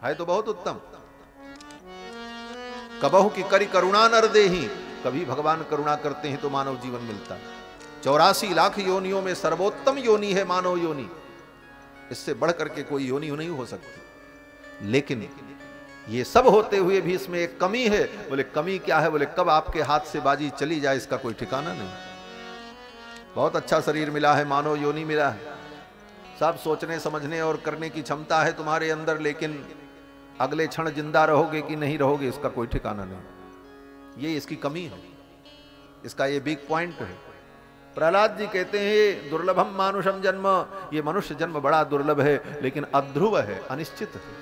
है तो बहुत उत्तम। कबहु की करी करुणा नर देहि, कभी भगवान करुणा करते हैं तो मानव जीवन मिलता है। 84 लाख योनियों में सर्वोत्तम योनि है मानव योनि, इससे बढ़ करके कोई योनि नहीं हो सकती। लेकिन ये सब होते हुए भी इसमें एक कमी है। बोले कमी क्या है? बोले कब आपके हाथ से बाजी चली जाए इसका कोई ठिकाना नहीं। बहुत अच्छा शरीर मिला है, मानव योनि मिला है, सब सोचने समझने और करने की क्षमता है तुम्हारे अंदर, लेकिन अगले क्षण जिंदा रहोगे कि नहीं रहोगे इसका कोई ठिकाना नहीं। ये इसकी कमी है, इसका ये वीक पॉइंट है। प्रहलाद जी कहते हैं दुर्लभम मानुषम जन्म, ये मनुष्य जन्म बड़ा दुर्लभ है, लेकिन अध्रुव है, अनिश्चित है,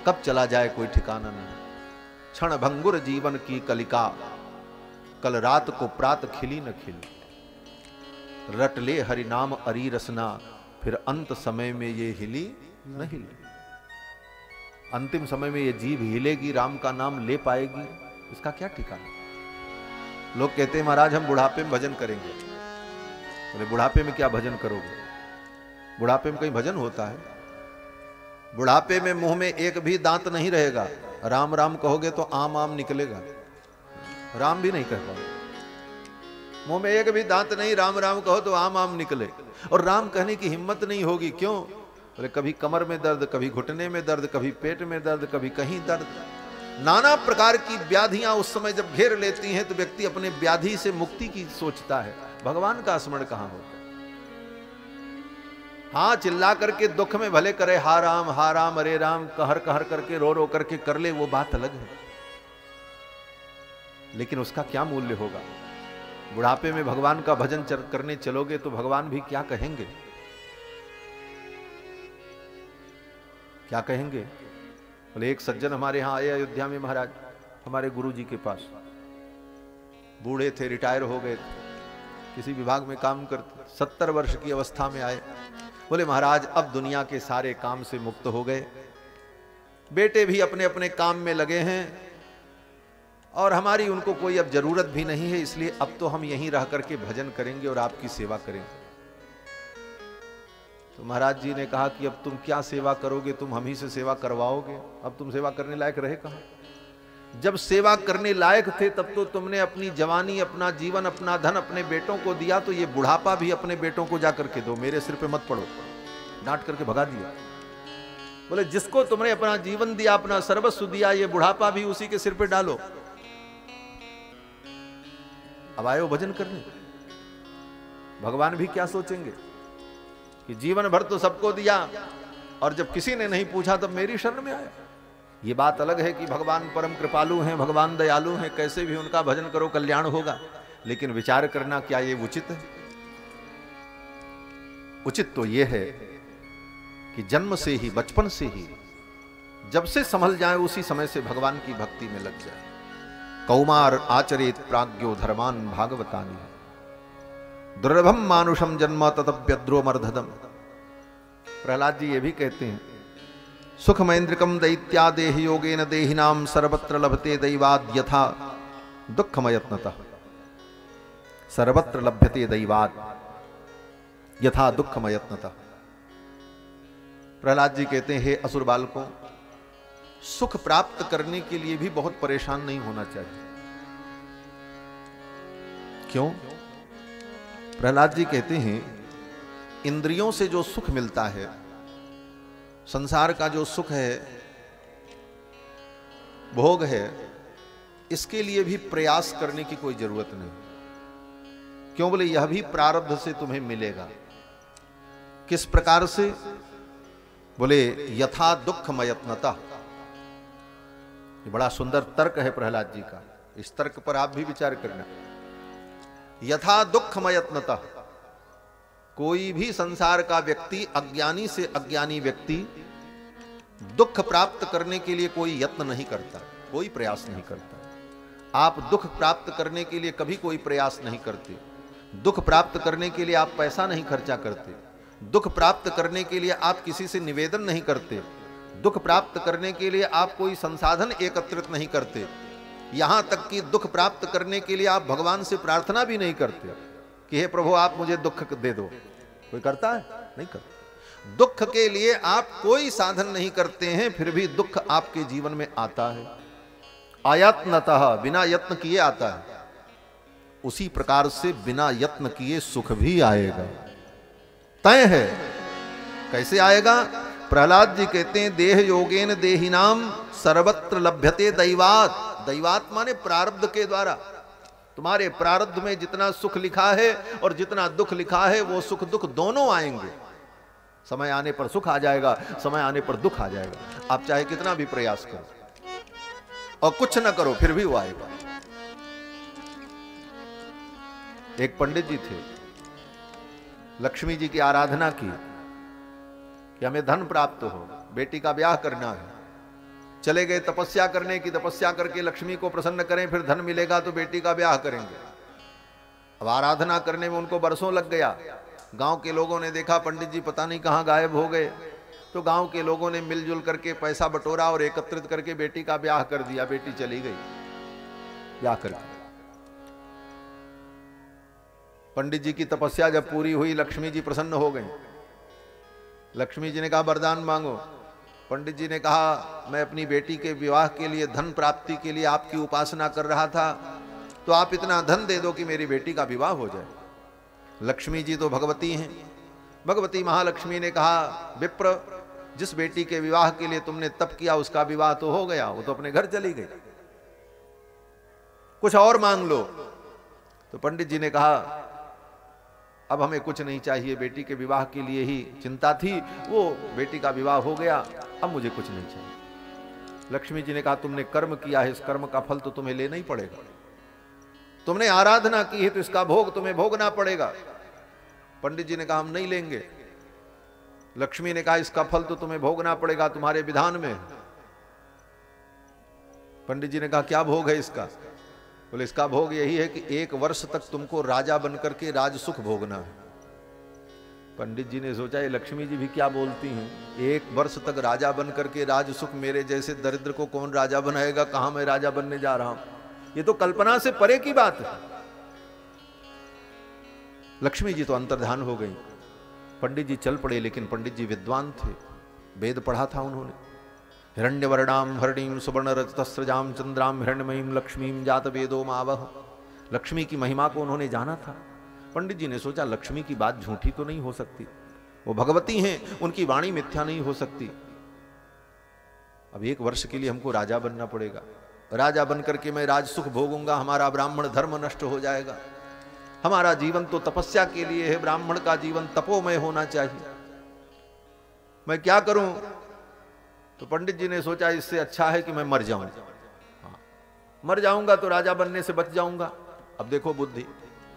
कब चला जाए कोई ठिकाना नहीं। क्षण भंगुर जीवन की कलिका, कल रात को प्रात खिली न खिली, रट ले हरि नाम अरी रसना, फिर अंत समय में ये हिली न हिली। अंतिम समय में ये जीभ हिलेगी, राम का नाम ले पाएगी, इसका क्या ठिकाना। लोग कहते हैं महाराज हम बुढ़ापे में भजन करेंगे। बोले बुढ़ापे में क्या भजन करोगे? बुढ़ापे में कहीं भजन होता है? बुढ़ापे में मुंह में एक भी दांत नहीं रहेगा, राम राम कहोगे तो आम आम निकलेगा, राम भी नहीं कह पाओगे। मुंह में एक भी दांत नहीं, राम राम कहो तो आम आम निकले, और राम कहने की हिम्मत नहीं होगी। क्यों? बोले कभी कमर में दर्द, कभी घुटने में दर्द, कभी पेट में दर्द, कभी कहीं दर्द। नाना प्रकार की व्याधियां उस समय जब घेर लेती हैं तो व्यक्ति अपने व्याधि से मुक्ति की सोचता है, भगवान का स्मरण कहां होता। हाँ चिल्ला करके दुख में भले करे हा राम अरे राम, कहर कहर करके रो रो करके कर ले, वो बात अलग है, लेकिन उसका क्या मूल्य होगा। बुढ़ापे में भगवान का भजन करने चलोगे तो भगवान भी क्या कहेंगे, क्या कहेंगे। बोले एक सज्जन हमारे यहां आए अयोध्या में महाराज, हमारे गुरु जी के पास, बूढ़े थे, रिटायर हो गए थे, किसी विभाग में काम करते, 70 वर्ष की अवस्था में आए। बोले महाराज अब दुनिया के सारे काम से मुक्त हो गए, बेटे भी अपने अपने काम में लगे हैं, और हमारी उनको कोई अब जरूरत भी नहीं है, इसलिए अब तो हम यहीं रह करके भजन करेंगे और आपकी सेवा करेंगे। तो महाराज जी ने कहा कि अब तुम क्या सेवा करोगे, तुम हम ही से सेवा करवाओगे, अब तुम सेवा करने लायक रहे कहाँ। जब सेवा करने लायक थे तब तो तुमने अपनी जवानी, अपना जीवन, अपना धन अपने बेटों को दिया, तो ये बुढ़ापा भी अपने बेटों को जा करके दो, मेरे सिर पे मत पड़ो। डांट करके भगा दिया। बोले जिसको तुमने अपना जीवन दिया, अपना सर्वस्व दिया, ये बुढ़ापा भी उसी के सिर पे डालो। अब आयो भजन करने, भगवान भी क्या सोचेंगे कि जीवन भर तो सबको दिया और जब किसी ने नहीं पूछा तब मेरी शरण में आया। ये बात अलग है कि भगवान परम कृपालु हैं, भगवान दयालु हैं, कैसे भी उनका भजन करो कल्याण होगा, लेकिन विचार करना क्या ये उचित है? उचित तो ये है कि जन्म से ही, बचपन से ही, जब से संभल जाए उसी समय से भगवान की भक्ति में लग जाए। कौमार आचरेत प्राज्ञो धर्मान भागवतानि, दुर्लभम मानुषम जन्म ततप्यद्रोमर्धदम। प्रहलाद जी ये भी कहते हैं सुखमैन्द्रिकम दैत्या देह योगेन देहिनाम सर्वत्र लभते दैवाद यथा दुःखमयत्नतः, सर्वत्र लभ्यते दैवाद यथा दुःखमयत्नतः। प्रहलाद जी कहते हैं हे असुर बालकों, सुख प्राप्त करने के लिए भी बहुत परेशान नहीं होना चाहिए। क्यों? प्रहलाद जी कहते हैं इंद्रियों से जो सुख मिलता है, संसार का जो सुख है, भोग है, इसके लिए भी प्रयास करने की कोई जरूरत नहीं। क्यों? बोले यह भी प्रारब्ध से तुम्हें मिलेगा। किस प्रकार से? बोले यथा दुःखमयत्नतः। ये बड़ा सुंदर तर्क है प्रहलाद जी का, इस तर्क पर आप भी विचार करना। यथा दुःखमयत्नतः, कोई भी संसार का व्यक्ति, अज्ञानी से अज्ञानी व्यक्ति, दुख प्राप्त करने के लिए कोई यत्न नहीं करता, कोई प्रयास नहीं करता। आप दुख प्राप्त करने के लिए कभी कोई प्रयास नहीं करते। दुख प्राप्त करने के लिए आप पैसा नहीं खर्चा करते। दुख प्राप्त करने के लिए आप किसी से निवेदन नहीं करते। दुख प्राप्त करने के लिए आप कोई संसाधन एकत्रित नहीं करते। यहां तक कि दुख प्राप्त करने के लिए आप भगवान से प्रार्थना भी नहीं करते कि हे प्रभु आप मुझे दुख दे दो। कोई करता है? नहीं करता। दुख के लिए आप कोई साधन नहीं करते हैं, फिर भी दुख आपके जीवन में आता है। आयत्नतः, बिना यत्न किए आता है। उसी प्रकार से बिना यत्न किए सुख भी आएगा, तय है। कैसे आएगा? प्रहलाद जी कहते हैं, देह योगेन देहिनाम सर्वत्र लभ्यते दैवात। दैवात माने प्रारब्ध के द्वारा। तुम्हारे प्रारब्ध में जितना सुख लिखा है और जितना दुख लिखा है, वो सुख दुख दोनों आएंगे। समय आने पर सुख आ जाएगा, समय आने पर दुख आ जाएगा। आप चाहे कितना भी प्रयास करो और कुछ ना करो, फिर भी वो आएगा। एक पंडित जी थे, लक्ष्मी जी की आराधना की कि हमें धन प्राप्त हो, बेटी का ब्याह करना है। चले गए तपस्या करने की, तपस्या करके लक्ष्मी को प्रसन्न करें, फिर धन मिलेगा तो बेटी का ब्याह करेंगे। अब आराधना करने में उनको बरसों लग गया। गांव के लोगों ने देखा पंडित जी पता नहीं कहां गायब हो गए, तो गांव के लोगों ने मिलजुल करके पैसा बटोरा और एकत्रित करके बेटी का ब्याह कर दिया। बेटी चली गई ब्याह करके। पंडित जी की तपस्या जब पूरी हुई, लक्ष्मी जी प्रसन्न हो गई। लक्ष्मी जी ने कहा वरदान मांगो। पंडित जी ने कहा मैं अपनी बेटी के विवाह के लिए, धन प्राप्ति के लिए आपकी उपासना कर रहा था, तो आप इतना धन दे दो कि मेरी बेटी का विवाह हो जाए। लक्ष्मी जी तो भगवती हैं। भगवती महालक्ष्मी ने कहा विप्र, जिस बेटी के विवाह के लिए तुमने तप किया उसका विवाह तो हो गया, वो तो अपने घर चली गई, कुछ और मांग लो। तो पंडित जी ने कहा अब हमें कुछ नहीं चाहिए, बेटी के विवाह के लिए ही चिंता थी, वो बेटी का विवाह हो गया, अब मुझे कुछ नहीं चाहिए। लक्ष्मी जी ने कहा तुमने कर्म किया है, इस कर्म का फल तो तुम्हें लेना ही पड़ेगा। तुमने आराधना की है तो इसका भोग तुम्हें भोगना पड़ेगा। पंडित जी ने कहा हम नहीं लेंगे। लक्ष्मी ने कहा इसका फल तो तुम्हें भोगना पड़ेगा, तुम्हारे विधान में। पंडित जी ने कहा क्या भोग है इसका? बोले इसका भोग यही है कि 1 वर्ष तक तुमको राजा बनकर के राज सुख भोगना है। पंडित जी ने सोचा ये लक्ष्मी जी भी क्या बोलती हैं, 1 वर्ष तक राजा बनकर के राज सुख, मेरे जैसे दरिद्र को कौन राजा बनाएगा, कहां मैं राजा बनने जा रहा हूं, ये तो कल्पना से परे की बात है। लक्ष्मी जी तो अंतर्ध्यान हो गई। पंडित जी चल पड़े, लेकिन पंडित जी विद्वान थे, वेद पढ़ा था उन्होंने। हिरण्यवर्णाम हरणीम सुवर्णरजतस्रजाम चंद्राम हिरण्यमयीम लक्ष्मीम जात वेदो मावह। लक्ष्मी की महिमा को उन्होंने जाना था। पंडित जी ने सोचा लक्ष्मी की बात झूठी तो नहीं हो सकती, वो भगवती हैं, उनकी वाणी मिथ्या नहीं हो सकती। अब 1 वर्ष के लिए हमको राजा बनना पड़ेगा, राजा बनकर के मैं राज सुख भोगूंगा, हमारा ब्राह्मण धर्म नष्ट हो जाएगा। हमारा जीवन तो तपस्या के लिए है, ब्राह्मण का जीवन तपोमय होना चाहिए, मैं क्या करूं? तो पंडित जी ने सोचा इससे अच्छा है कि मैं मर जाऊं। हाँ, मर जाऊंगा तो राजा बनने से बच जाऊंगा। अब देखो बुद्धि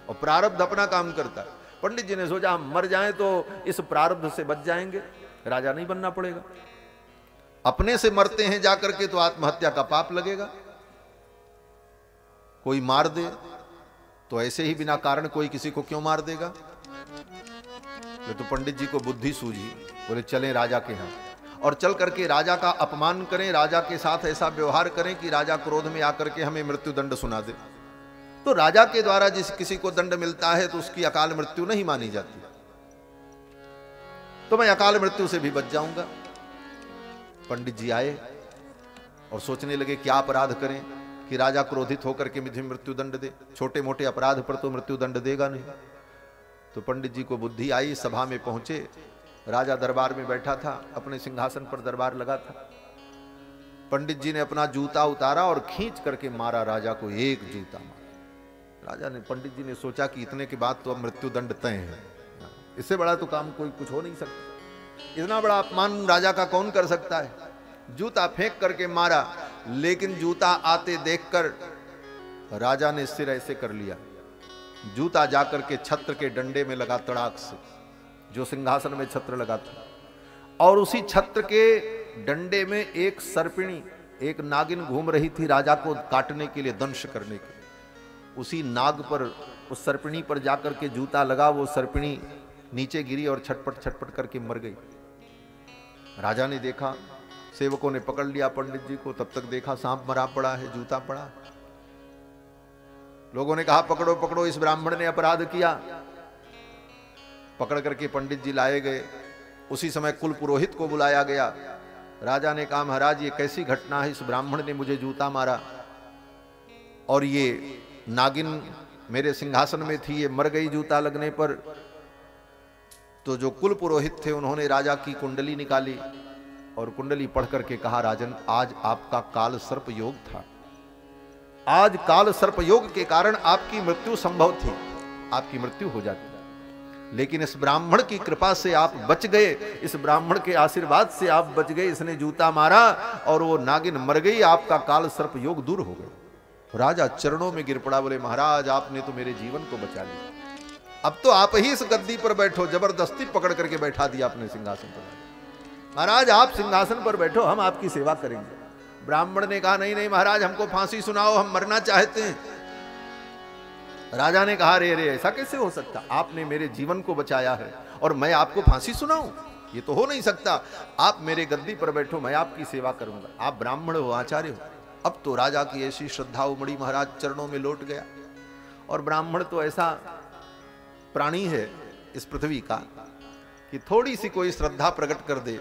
और प्रारब्ध अपना काम करता है। पंडित जी ने सोचा हम मर जाएं तो इस प्रारब्ध से बच जाएंगे, राजा नहीं बनना पड़ेगा। अपने से मरते हैं जाकर के तो आत्महत्या का पाप लगेगा, कोई मार दे तो ऐसे ही बिना कारण कोई किसी को क्यों मार देगा। तो पंडित जी को बुद्धि सूझी, बोले चलें राजा के यहाँ, और चल करके राजा का अपमान करें, राजा के साथ ऐसा व्यवहार करें कि राजा क्रोध में आकर के हमें मृत्यु दंड सुना दे। तो राजा के द्वारा जिस किसी को दंड मिलता है तो उसकी अकाल मृत्यु नहीं मानी जाती, तो मैं अकाल मृत्यु से भी बच जाऊंगा। पंडित जी आए और सोचने लगे क्या अपराध करें कि राजा क्रोधित होकर के मुझे मृत्यु दंड दे, छोटे मोटे अपराध पर तो मृत्यु दंड देगा नहीं। तो पंडित जी को बुद्धि आई, सभा में पहुंचे, राजा दरबार में बैठा था, अपने सिंहासन पर दरबार लगा था। पंडित जी ने अपना जूता उतारा और खींच करके मारा राजा को, एक जूता मारा। राजा ने, पंडित जी ने सोचा कि इतने के बाद तो अब मृत्यु दंड तय है, इससे बड़ा तो काम कोई कुछ हो नहीं सकता, इतना बड़ा अपमान राजा का कौन कर सकता है। जूता फेंक करके मारा, लेकिन जूता आते देखकर राजा ने सिर ऐसे कर लिया, जूता जाकर के छत्र के डंडे में लगा तड़ाक से, जो सिंहासन में छत्र लगा था, और उसी छत्र के डंडे में एक सर्पिणी, एक नागिन घूम रही थी राजा को काटने के लिए, दंश करने के। उसी नाग पर, उस सर्पिणी पर जाकर के जूता लगा, वो सर्पिणी नीचे गिरी और छटपट छटपट करके मर गई। राजा ने देखा, सेवकों ने पकड़ लिया पंडित जी को, तब तक देखा सांप मरा पड़ा है, जूता पड़ा। लोगों ने कहा पकड़ो पकड़ो, इस ब्राह्मण ने अपराध किया। पकड़ करके पंडित जी लाए गए, उसी समय कुल पुरोहित को बुलाया गया। राजा ने कहा महाराज ये कैसी घटना है, इस ब्राह्मण ने मुझे जूता मारा और ये नागिन मेरे सिंहासन में थी, ये मर गई जूता लगने पर। तो जो कुल पुरोहित थे उन्होंने राजा की कुंडली निकाली और कुंडली पढ़ करके कहा राजन आज आपका काल सर्प योग था, आज काल सर्प योग के कारण आपकी मृत्यु संभव थी, आपकी मृत्यु हो जाती, लेकिन इस ब्राह्मण की कृपा से आप बच गए, इस ब्राह्मण के आशीर्वाद से आप बच गए। इसने जूता मारा और वो नागिन मर गई, आपका काल सर्प योग दूर हो गया। राजा चरणों में गिर पड़ा, बोले महाराज आपने तो मेरे जीवन को बचा लिया, अब तो आप ही इस गद्दी पर बैठो। जबरदस्ती पकड़ करके बैठा दिया अपने सिंहासन पर। महाराज आप सिंहासन पर बैठो, हम आपकी सेवा करेंगे। ब्राह्मण ने कहा नहीं नहीं महाराज हमको फांसी सुनाओ, हम मरना चाहते हैं। राजा ने कहा रे रे ऐसा कैसे हो सकता, आपने मेरे जीवन को बचाया है और मैं आपको फांसी सुनाऊं, ये तो हो नहीं सकता। आप मेरे गद्दी पर बैठो, मैं आपकी सेवा करूंगा, आप ब्राह्मण हो, आचार्य हो। अब तो राजा की ऐसी श्रद्धा उमड़ी, महाराज चरणों में लौट गया। और ब्राह्मण तो ऐसा प्राणी है इस पृथ्वी का कि थोड़ी सी कोई श्रद्धा प्रकट कर दे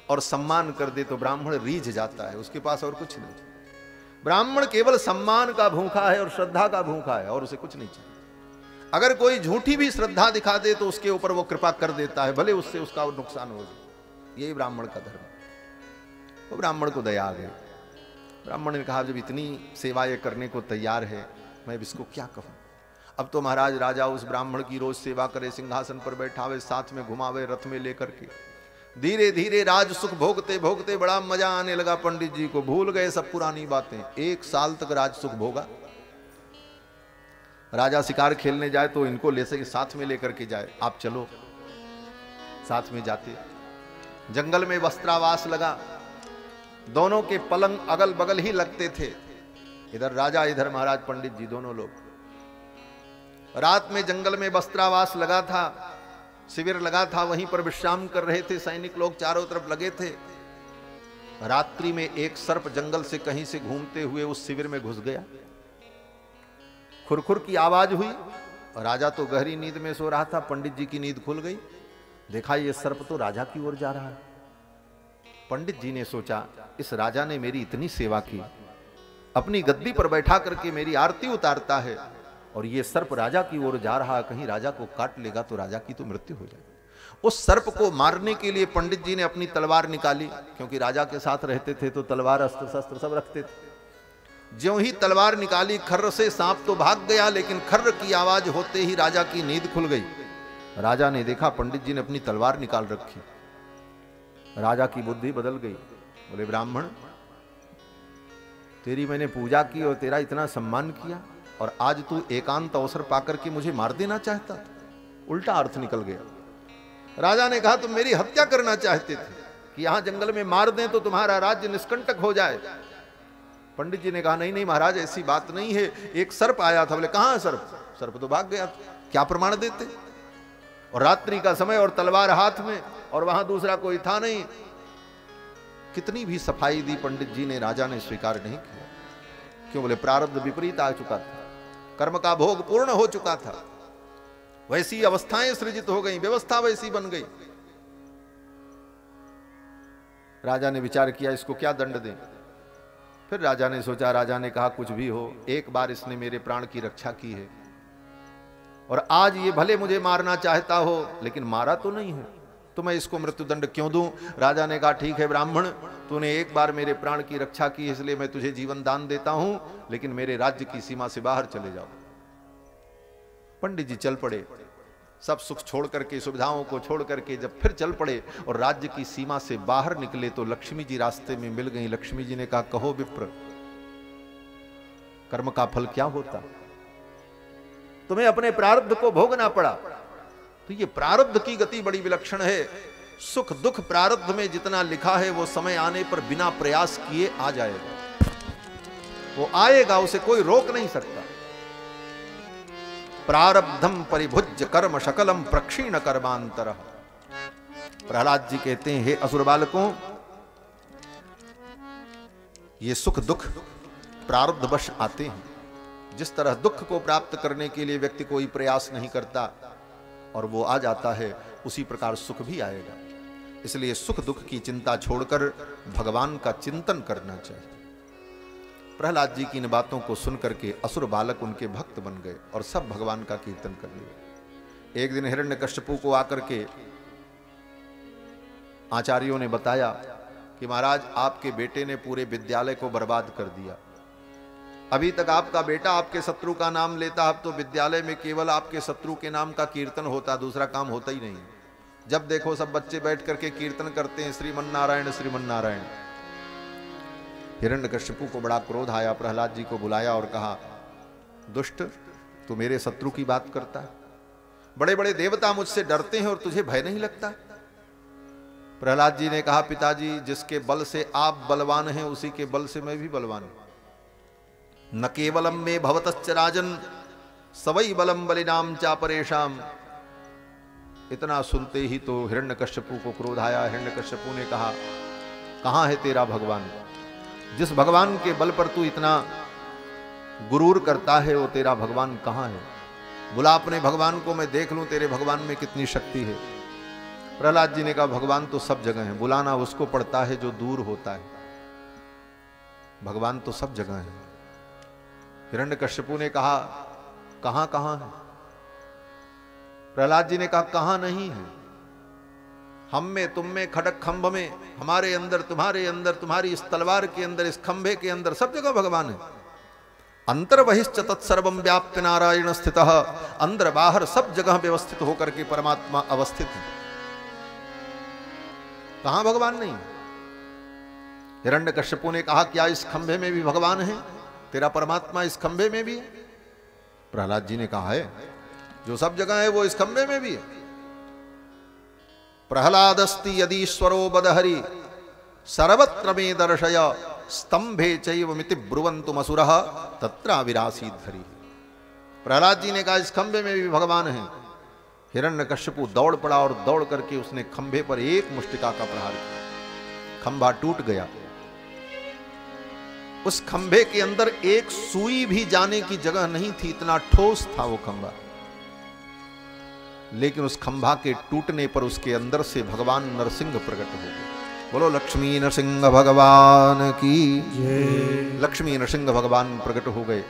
और सम्मान कर दे तो ब्राह्मण रीझ जाता है, उसके पास और कुछ नहीं। ब्राह्मण केवल सम्मान का भूखा है और श्रद्धा का भूखा है और उसे कुछ नहीं चाहिए। अगर कोई झूठी भी श्रद्धा दिखा दे तो उसके ऊपर वो कृपा कर देता है, भले उससे उसका नुकसान हो जाए। यही ब्राह्मण का धर्म है। तो ब्राह्मण को दया आ गई। ब्राह्मण ने कहा जब इतनी सेवा ये करने को तैयार है मैं इसको क्या कहूं। अब तो महाराज राजा उस ब्राह्मण की रोज सेवा करे, सिंहासन पर बैठावे, साथ में घुमावे रथ में लेकर के। धीरे धीरे राज सुख भोगते भोगते बड़ा मजा आने लगा पंडित जी को, भूल गए सब पुरानी बातें। 1 साल तक राज सुख भोगा। राजा शिकार खेलने जाए तो इनको ले सके, साथ में लेकर के जाए, आप चलो, साथ में जाते। जंगल में वस्त्रावास लगा, दोनों के पलंग अगल बगल ही लगते थे, इधर राजा इधर महाराज पंडित जी दोनों लोग। रात में जंगल में वस्त्रावास लगा था, शिविर लगा था, वहीं पर विश्राम कर रहे थे। सैनिक लोग चारों तरफ लगे थे। रात्रि में एक सर्प जंगल से कहीं से घूमते हुए उस शिविर में घुस गया। खुरखुर की आवाज हुई। राजा तो गहरी नींद में सो रहा था, पंडित जी की नींद खुल गई। देखा ये सर्प तो राजा की ओर जा रहा है। पंडित जी ने सोचा इस राजा ने मेरी इतनी सेवा की, अपनी गद्दी पर बैठा करके मेरी आरती उतारता है और ये सर्प राजा की ओर जा रहा है, कहीं राजा को काट लेगा तो राजा की तो मृत्यु हो जाएगी। उस सर्प को मारने के लिए पंडित जी ने अपनी तलवार निकाली, क्योंकि राजा के साथ रहते थे तो तलवार अस्त्र शस्त्र सब रखते थे। ज्यों ही तलवार निकाली, खर्र से सांप तो भाग गया, लेकिन खर्र की आवाज होते ही राजा की नींद खुल गई। राजा ने देखा पंडित जी ने अपनी तलवार निकाल रखी। राजा की बुद्धि बदल गई। बोले ब्राह्मण तेरी मैंने पूजा की और तेरा इतना सम्मान किया और आज तू एकांत अवसर पाकर के मुझे मार देना चाहता था। उल्टा अर्थ निकल गया। राजा ने कहा तुम मेरी हत्या करना चाहते थे कि यहां जंगल में मार दें तो तुम्हारा राज्य निष्कंटक हो जाए। पंडित जी ने कहा नहीं नहीं महाराज ऐसी बात नहीं है, एक सर्प आया था। बोले कहां सर्प? सर्प तो भाग गया। क्या प्रमाण देते? और रात्रि का समय और तलवार हाथ में और वहां दूसरा कोई था नहीं। कितनी भी सफाई दी पंडित जी ने, राजा ने स्वीकार नहीं किया। क्यों? बोले प्रारब्ध विपरीत आ चुका था, कर्म का भोग पूर्ण हो चुका था, वैसी अवस्थाएं सृजित हो गई, व्यवस्था वैसी बन गई। राजा ने विचार किया इसको क्या दंड दें। फिर राजा ने सोचा, राजा ने कहा कुछ भी हो, एक बार इसने मेरे प्राण की रक्षा की है और आज ये भले मुझे मारना चाहता हो लेकिन मारा तो नहीं है, तो मैं इसको मृत्युदंड क्यों दूं। राजा ने कहा ठीक है ब्राह्मण, तूने एक बार मेरे प्राण की रक्षा की इसलिए मैं तुझे जीवन दान देता हूं, लेकिन मेरे राज्य की सीमा से बाहर चले जाओ। पंडित जी चल पड़े, सब सुख छोड़ करके, सुविधाओं को छोड़ करके जब फिर चल पड़े और राज्य की सीमा से बाहर निकले तो लक्ष्मी जी रास्ते में मिल गई। लक्ष्मी जी ने कहा कहो विप्र, कर्म का फल क्या होता, तुम्हें अपने प्रारब्ध को भोगना पड़ा। तो ये प्रारब्ध की गति बड़ी विलक्षण है। सुख दुख प्रारब्ध में जितना लिखा है वो समय आने पर बिना प्रयास किए आ जाएगा, वो आएगा, उसे कोई रोक नहीं सकता। प्रारब्धम परिभुज्य कर्म शकलम प्रक्षीण कर्मांतर। प्रहलाद जी कहते हैं हे असुर बालकों, ये सुख दुख प्रारब्धवश आते हैं। जिस तरह दुख को प्राप्त करने के लिए व्यक्ति कोई प्रयास नहीं करता और वो आ जाता है, उसी प्रकार सुख भी आएगा। इसलिए सुख दुख की चिंता छोड़कर भगवान का चिंतन करना चाहिए। प्रहलाद जी की इन बातों को सुनकर के असुर बालक उनके भक्त बन गए और सब भगवान का कीर्तन करने लगे। एक दिन हिरण्यकश्यपु को आकर के आचार्यों ने बताया कि महाराज आपके बेटे ने पूरे विद्यालय को बर्बाद कर दिया। अभी तक आपका बेटा आपके शत्रु का नाम लेता, अब तो विद्यालय में केवल आपके शत्रु के नाम का कीर्तन होता, दूसरा काम होता ही नहीं। जब देखो सब बच्चे बैठ करके कीर्तन करते हैं श्रीमन नारायण श्रीमन नारायण। हिरण्यकश्यपु को बड़ा क्रोध आया, प्रहलाद जी को बुलाया और कहा, दुष्ट, तू मेरे शत्रु की बात करता है? बड़े बड़े देवता मुझसे डरते हैं और तुझे भय नहीं लगता? प्रहलाद जी ने कहा, पिताजी, जिसके बल से आप बलवान हैं उसी के बल से मैं भी बलवान हूं। न केवलम में भवतश्च राजन सवई बलम बलिनाम चापरेशाम। इतना सुनते ही तो हिरण्यकश्यपु को क्रोध आया। हिरण्यकश्यपु ने कहा, कहां है तेरा भगवान? जिस भगवान के बल पर तू इतना गुरूर करता है वो तेरा भगवान कहां है? बुला अपने भगवान को, मैं देख लूं तेरे भगवान में कितनी शक्ति है। प्रहलाद जी ने कहा, भगवान तो सब जगह है, बुलाना उसको पड़ता है जो दूर होता है, भगवान तो सब जगह है। हिरण्यकश्यपु ने कहा, कहां कहां है? प्रहलाद जी ने कहा, कहां नहीं है? हम में, तुम में, खड़क खंभ में, हमारे अंदर, तुम्हारे अंदर, तुम्हारी इस तलवार के अंदर, इस खंभे के अंदर, सब जगह भगवान है। अंतर बहिश्च तत्सर्वम व्याप्य नारायण स्थितः। अंदर बाहर सब जगह व्यवस्थित होकर के परमात्मा अवस्थित है। कहां भगवान नहीं? हिरण्यकश्यपु ने कहा, क्या इस खंभे में भी भगवान है? तेरा परमात्मा इस खंभे में भी है? प्रहलाद जी ने कहा, है, जो सब जगह है वो इस खंभे में भी है। प्रहलादस्ति यदीश्वरो बदहरि सर्वत्र मे दर्शय स्तंभे चैवमिति ब्रुवन्तुम असुरः तत्र विरासीत धरि। प्रहलाद जी ने कहा, इस खंभे में भी भगवान है। हिरण्यकश्यपु दौड़ पड़ा और दौड़ करके उसने खंभे पर एक मुष्टिका का प्रहार किया। खंभा टूट गया। उस खंभे के अंदर एक सुई भी जाने की जगह नहीं थी, इतना ठोस था वो खंभा। लेकिन उस खंभा के टूटने पर उसके अंदर से भगवान नरसिंह प्रकट हो गए। बोलो लक्ष्मी नरसिंह भगवान की जय। लक्ष्मी नरसिंह भगवान प्रकट हो गए।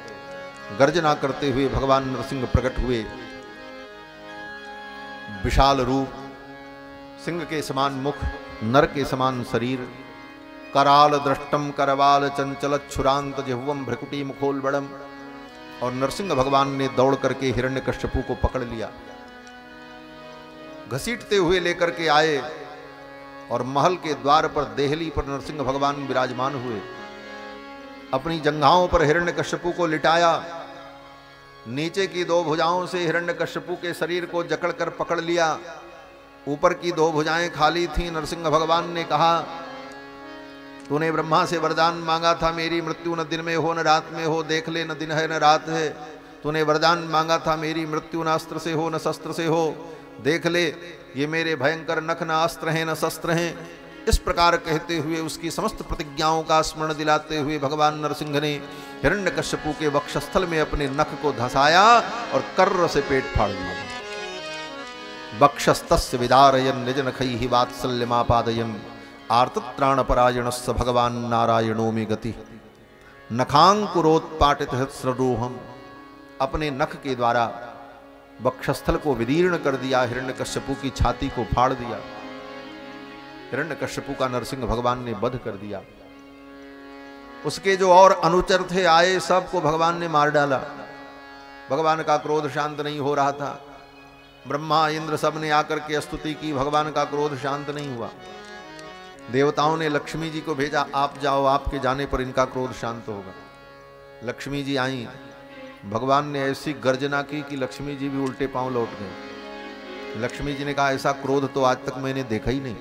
गर्जना करते हुए भगवान नरसिंह प्रकट हुए। विशाल रूप, सिंह के समान मुख, नर के समान शरीर, कराल दृष्टम करवाल चंचल छुरांत जिह्वम भ्रकुटी मुखोलबड़म। और नरसिंह भगवान ने दौड़ करके हिरण्यकश्यपु को पकड़ लिया, घसीटते हुए लेकर के आए और महल के द्वार पर देहली पर नरसिंह भगवान विराजमान हुए। अपनी जंघाओं पर हिरण्यकश्यपु को लिटाया। नीचे की दो भुजाओं से हिरण्यकश्यपु के शरीर को जकड़कर पकड़ लिया। ऊपर की दो भुजाएं खाली थीं। नरसिंह भगवान ने कहा, तूने ब्रह्मा से वरदान मांगा था, मेरी मृत्यु न दिन में हो न रात में हो, देख ले न दिन है न रात है। तूने वरदान मांगा था, मेरी मृत्यु न अस्त्र से हो न शस्त्र से हो, देख ले ये मेरे भयंकर नख न अस्त्र हैं न शस्त्र हैं। इस प्रकार कहते हुए उसकी समस्त प्रतिज्ञाओं का स्मरण दिलाते हुए भगवान नरसिंह ने हिरण्यकश्यपु के वक्षस्थल में अपने नख को धसाया और कर्र से पेट फाड़ दिया। वक्षस्तस्य विदारयन् निज नखैहि वात्सल्यमापादयन् आर्तत्राणपरायणस्य भगवान नारायणो मे गति। नखांकुरोत्पाटित हृत्सरोहम। अपने नख के द्वारा वक्षस्थल को विदीर्ण कर दिया, हिरण्यकश्यपु की छाती को फाड़ दिया। हिरण्यकश्यपु का नरसिंह भगवान ने वध कर दिया। उसके जो और अनुचर थे आए, सबको भगवान ने मार डाला। भगवान का क्रोध शांत नहीं हो रहा था। ब्रह्मा इंद्र सब ने आकर के स्तुति की, भगवान का क्रोध शांत नहीं हुआ। देवताओं ने लक्ष्मी जी को भेजा, आप जाओ, आपके जाने पर इनका क्रोध शांत होगा। लक्ष्मी जी आई। भगवान ने ऐसी गर्जना की कि लक्ष्मी जी भी उल्टे पांव लौट गए। लक्ष्मी जी ने कहा, ऐसा क्रोध तो आज तक मैंने देखा ही नहीं,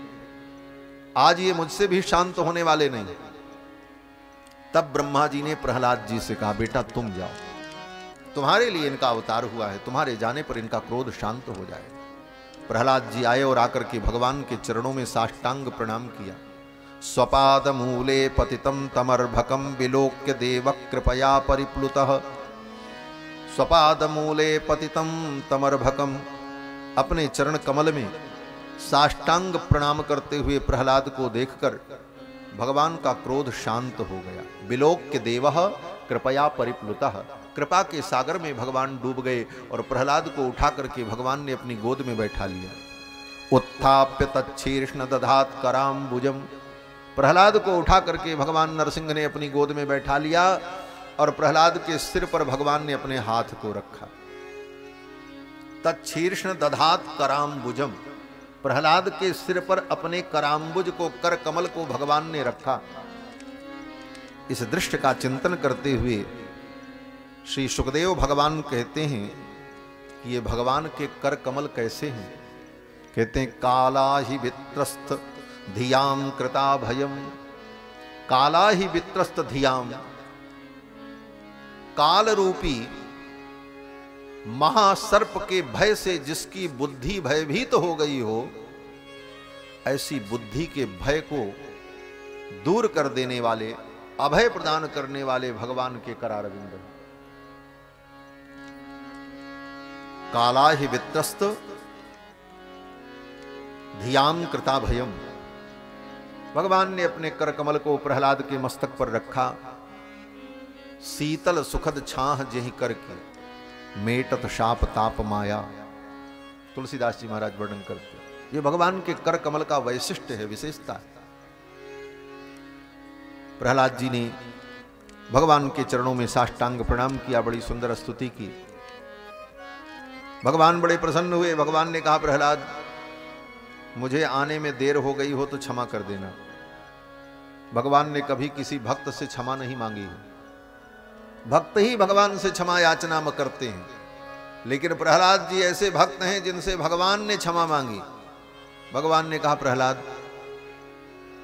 आज ये मुझसे भी शांत होने वाले नहीं। तब ब्रह्मा जी ने प्रहलाद जी से कहा, बेटा तुम जाओ, तुम्हारे लिए इनका अवतार हुआ है, तुम्हारे जाने पर इनका क्रोध शांत हो जाए। प्रहलाद जी आए और आकर के भगवान के चरणों में साष्टांग प्रणाम किया। स्वपाद मूले पतितम तमर्भकम विलोक्य देव कृपया परिप्लुतः। स्वपाद मूले पतितम तमर्भकम। अपने चरण कमल में साष्टांग प्रणाम करते हुए प्रहलाद को देखकर भगवान का क्रोध शांत हो गया। विलोक्य देवः कृपया परिप्लुतः, कृपा के सागर में भगवान डूब गए और प्रहलाद को उठा करके भगवान ने अपनी गोद में बैठा लिया। उत्थाप्य तच्छीर्ष्ण दधात कराम्बुजम, प्रहलाद को उठा करके भगवान नरसिंह ने अपनी गोद में बैठा लिया और प्रहलाद के सिर पर भगवान ने अपने हाथ को रखा। तच्छीर्ष्ण दधात कराम्बुजम, प्रहलाद के सिर पर अपने कराम्बुज को, कर कमल को भगवान ने रखा। इस दृश्य का चिंतन करते हुए श्री सुखदेव भगवान कहते हैं कि ये भगवान के कर कमल कैसे हैं। कहते हैं काला ही वित्रस्त धियाम कृता भयम, काला ही वित्रस्त धियाम, काल रूपी महासर्प के भय से जिसकी बुद्धि भयभीत हो गई हो, ऐसी बुद्धि के भय को दूर कर देने वाले, अभय प्रदान करने वाले भगवान के करारविंद। काला ही वित्रस्त धियाम कृता भयम, भगवान ने अपने कर कमल को प्रहलाद के मस्तक पर रखा। शीतल सुखद छाह जेहि करके मेटत शाप ताप माया, तुलसीदास जी महाराज वर्णन करते हैं। ये भगवान के कर कमल का वैशिष्ट्य है, विशेषता है। प्रहलाद जी ने भगवान के चरणों में साष्टांग प्रणाम किया, बड़ी सुंदर स्तुति की। भगवान बड़े प्रसन्न हुए। भगवान ने कहा प्रहलाद मुझे आने में देर हो गई हो तो क्षमा कर देना। भगवान ने कभी किसी भक्त से क्षमा नहीं मांगी है, भक्त ही भगवान से क्षमा याचना करते हैं, लेकिन प्रहलाद जी ऐसे भक्त हैं जिनसे भगवान ने क्षमा मांगी। भगवान ने कहा प्रहलाद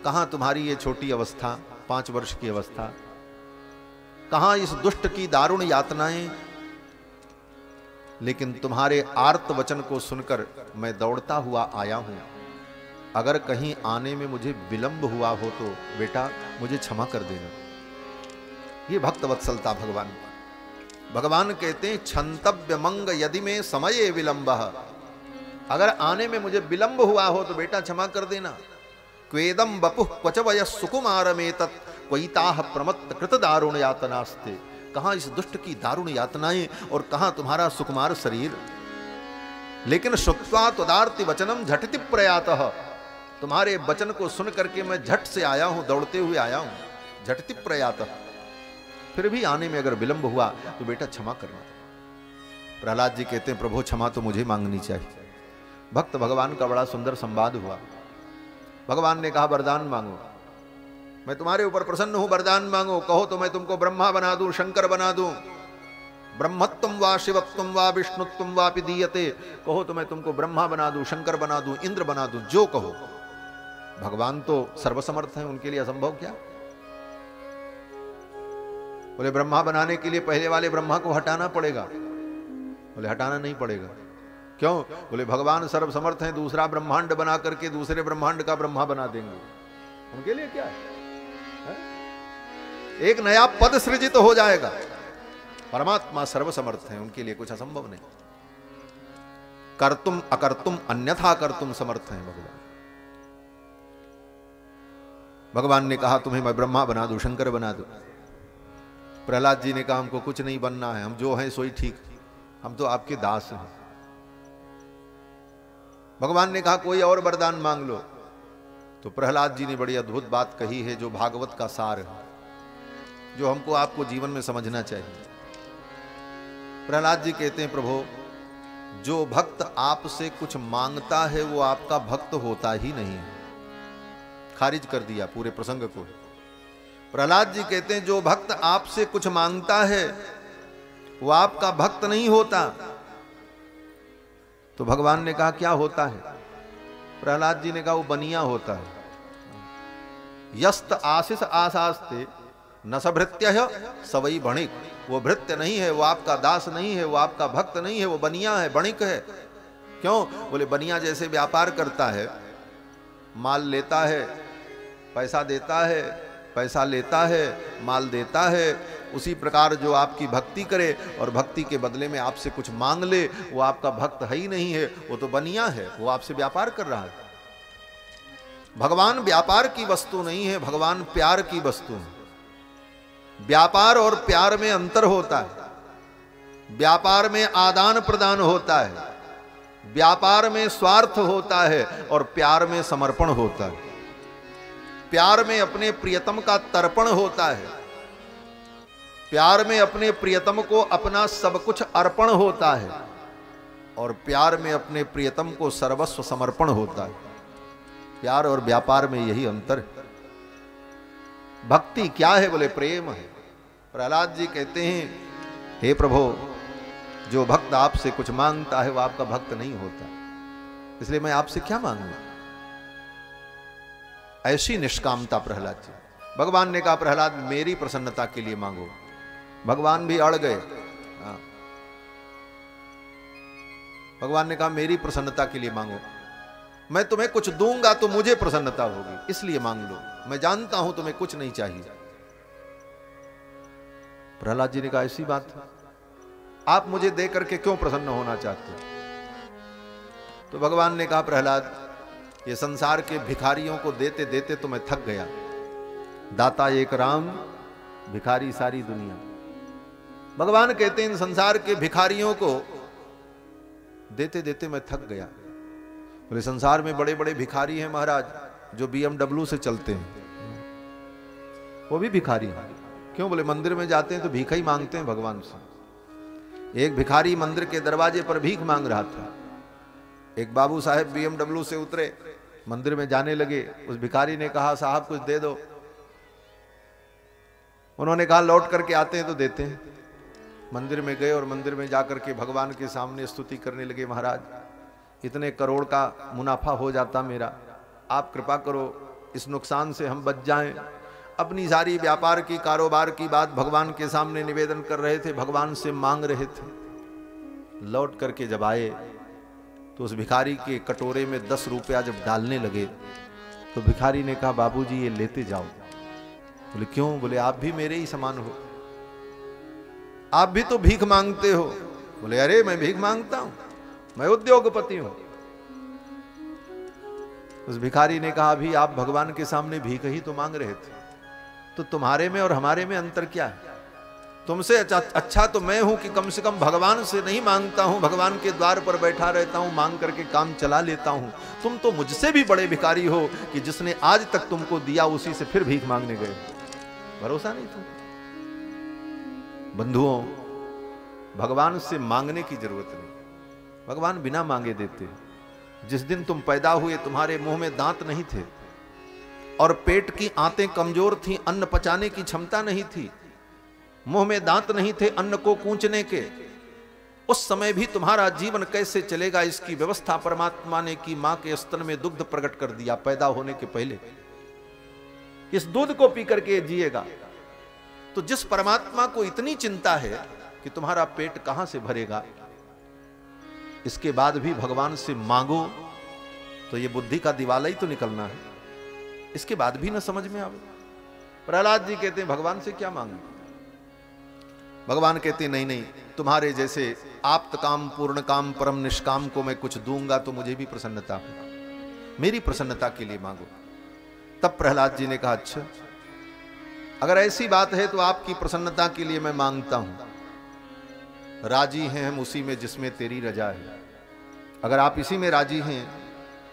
कहां तुम्हारी ये छोटी अवस्था, 5 वर्ष की अवस्था, कहां इस दुष्ट की दारुण यातनाएं, लेकिन तुम्हारे आर्त वचन को सुनकर मैं दौड़ता हुआ आया हूं। अगर कहीं आने में मुझे विलंब हुआ हो तो बेटा मुझे क्षमा कर देना। ये भक्त वत्सलता भगवान। भगवान कहते हैं क्षंतव्य मंग यदि में समय विलंब, अगर आने में मुझे विलंब हुआ हो तो बेटा क्षमा कर देना। क्वेदम बपुः क्वच वय सुकुमार में तत् क्वैताह प्रमत्त कृत दारुण यातनास्ते, कहां इस दुष्ट की दारुण यातनाएं और कहां तुम्हारा सुकुमार शरीर। लेकिन श्रुत्वा त्वदार्ति वचनम झटिति प्रयातः, तुम्हारे वचन को सुन करके मैं झट से आया हूं, दौड़ते हुए आया हूं। झटिति प्रयातः, फिर भी आने में अगर विलंब हुआ तो बेटा क्षमा करना। प्रहलाद जी कहते हैं प्रभु क्षमा तो मुझे मांगनी चाहिए। भक्त भगवान का बड़ा सुंदर संवाद हुआ। भगवान ने कहा वरदान मांगो, मैं तुम्हारे ऊपर प्रसन्न हूं, वरदान मांगो। कहो तो मैं तुमको ब्रह्मा बना दूं, शंकर बना दूं, ब्रह्मत्वम वा शिवत्वम वा विष्णुत्वम वापि दीयते, कहो तो मैं तुमको ब्रह्मा बना दूं, शंकर बना दूं, इंद्र बना दूं, जो कहो। भगवान तो सर्वसमर्थ हैं, उनके लिए असंभव क्या। बोले ब्रह्मा बनाने के लिए पहले वाले ब्रह्मा को हटाना पड़ेगा। बोले हटाना नहीं पड़ेगा, क्यों। बोले भगवान सर्वसमर्थ हैं, दूसरा ब्रह्मांड बना करके दूसरे ब्रह्मांड का ब्रह्मा बना देंगे, उनके लिए क्या है? एक नया पद सृजित हो जाएगा। परमात्मा सर्वसमर्थ हैं, उनके लिए कुछ असंभव नहीं। कर्तुम अकर्तुम अन्यथा कर्तुम समर्थ हैं भगवान। भगवान ने कहा तुम्हें मैं ब्रह्मा बना दूं, शंकर बना दूं। प्रहलाद जी ने कहा हमको कुछ नहीं बनना है, हम जो हैं सोई ठीक, हम तो आपके दास हैं। भगवान ने कहा कोई और वरदान मांग लो। तो प्रहलाद जी ने बड़ी अद्भुत बात कही है, जो भागवत का सार है, जो हमको आपको जीवन में समझना चाहिए। प्रहलाद जी कहते हैं प्रभु जो भक्त आपसे कुछ मांगता है वो आपका भक्त होता ही नहीं है। खारिज कर दिया पूरे प्रसंग को। प्रहलाद जी कहते हैं जो भक्त आपसे कुछ मांगता है वो आपका भक्त नहीं होता। तो भगवान ने कहा क्या होता है? प्रहलाद जी ने कहा वो बनिया होता है। यस्त आशीष आशास्ते न सभृत्य सवई बणिक, वो भृत्य नहीं है, वो आपका दास नहीं है, वो आपका भक्त नहीं है, वो बनिया है, बणिक है। क्यों? बोले बनिया जैसे व्यापार करता है, माल लेता है, पैसा देता है, पैसा लेता है, माल देता है, उसी प्रकार जो आपकी भक्ति करे और भक्ति के बदले में आपसे कुछ मांग ले, वो आपका भक्त है ही नहीं है, वो तो बनिया है, वो आपसे व्यापार कर रहा है। भगवान व्यापार की वस्तु नहीं है, भगवान प्यार की वस्तु है। व्यापार और प्यार में अंतर होता है। व्यापार में आदान प्रदान होता है, व्यापार में स्वार्थ होता है और प्यार में समर्पण होता है। प्यार में अपने प्रियतम का तर्पण होता है, प्यार में अपने प्रियतम को अपना सब कुछ अर्पण होता है और प्यार में अपने प्रियतम को सर्वस्व समर्पण होता है। प्यार और व्यापार में यही अंतर है। भक्ति क्या है? बोले प्रेम है। प्रहलाद जी कहते हैं, हे प्रभु, जो भक्त आपसे कुछ मांगता है वो आपका भक्त नहीं होता, इसलिए मैं आपसे क्या मांगू? ऐसी निष्कामता प्रहलाद जी। भगवान ने कहा, प्रहलाद मेरी प्रसन्नता के लिए मांगो। भगवान भी अड़ गए। भगवान ने कहा, मेरी प्रसन्नता के लिए मांगो, मैं तुम्हें कुछ दूंगा तो मुझे प्रसन्नता होगी, इसलिए मांग लो। मैं जानता हूं तुम्हें कुछ नहीं चाहिए। प्रहलाद जी ने कहा, ऐसी बात है, आप मुझे दे करके क्यों प्रसन्न होना चाहते हो? तो भगवान ने कहा, प्रहलाद, ये संसार के भिखारियों को देते देते तो मैं थक गया। दाता एक राम, भिखारी सारी दुनिया। भगवान कहते हैं, इन संसार के भिखारियों को देते देते मैं थक गया। बोले, संसार में बड़े बड़े भिखारी हैं महाराज, जो BMW से चलते हैं, वो भी भिखारी हैं। क्यों? बोले, मंदिर में जाते हैं तो भीख ही मांगते हैं भगवान से। एक भिखारी मंदिर के दरवाजे पर भीख मांग रहा था। एक बाबू साहब BMW से उतरे, मंदिर में जाने लगे। उस भिखारी ने कहा, साहब कुछ दे दो। उन्होंने कहा, लौट करके आते हैं तो देते हैं। मंदिर में गए और मंदिर में जाकर के भगवान के सामने स्तुति करने लगे, महाराज इतने करोड़ का मुनाफा हो जाता मेरा, आप कृपा करो इस नुकसान से हम बच जाएं। अपनी सारी व्यापार की, कारोबार की बात भगवान के सामने निवेदन कर रहे थे, भगवान से मांग रहे थे। लौट करके जब आए तो उस भिखारी के कटोरे में 10 रुपया जब डालने लगे तो भिखारी ने कहा, बाबूजी ये लेते जाओ। बोले, क्यों? बोले, आप भी मेरे ही समान हो, आप भी तो भीख मांगते हो। बोले, अरे मैं भीख मांगता हूं, मैं उद्योगपति हूं। उस भिखारी ने कहा, अभी आप भगवान के सामने भीख ही तो मांग रहे थे, तो तुम्हारे में और हमारे में अंतर क्या है? तुमसे अच्छा तो मैं हूं कि कम से कम भगवान से नहीं मांगता हूं, भगवान के द्वार पर बैठा रहता हूं, मांग करके काम चला लेता हूं। तुम तो मुझसे भी बड़े भिखारी हो कि जिसने आज तक तुमको दिया उसी से फिर भीख मांगने गए। भरोसा नहीं तुम? बंधुओं, भगवान से मांगने की जरूरत नहीं, भगवान बिना मांगे देते। जिस दिन तुम पैदा हुए तुम्हारे मुंह में दांत नहीं थे और पेट की आंतें कमजोर थीं, अन्न पचाने की क्षमता नहीं थी, मुंह में दांत नहीं थे अन्न को कूंचने के, उस समय भी तुम्हारा जीवन कैसे चलेगा इसकी व्यवस्था परमात्मा ने की। मां के स्तन में दुग्ध प्रकट कर दिया पैदा होने के पहले, इस दूध को पी करके जिएगा। तो जिस परमात्मा को इतनी चिंता है कि तुम्हारा पेट कहां से भरेगा, इसके बाद भी भगवान से मांगो तो ये बुद्धि का दिवाला ही तो निकलना है। इसके बाद भी ना समझ में आवे। प्रहलाद जी कहते हैं, भगवान से क्या मांगे? भगवान कहते हैं, नहीं नहीं, तुम्हारे जैसे आप्त काम, पूर्ण काम, परम निष्काम को मैं कुछ दूंगा तो मुझे भी प्रसन्नता होगा, मेरी प्रसन्नता के लिए मांगो। तब प्रहलाद जी ने कहा, अच्छा अगर ऐसी बात है तो आपकी प्रसन्नता के लिए मैं मांगता हूं। राजी हैं हम उसी में जिसमें तेरी रजा है। अगर आप इसी में राजी हैं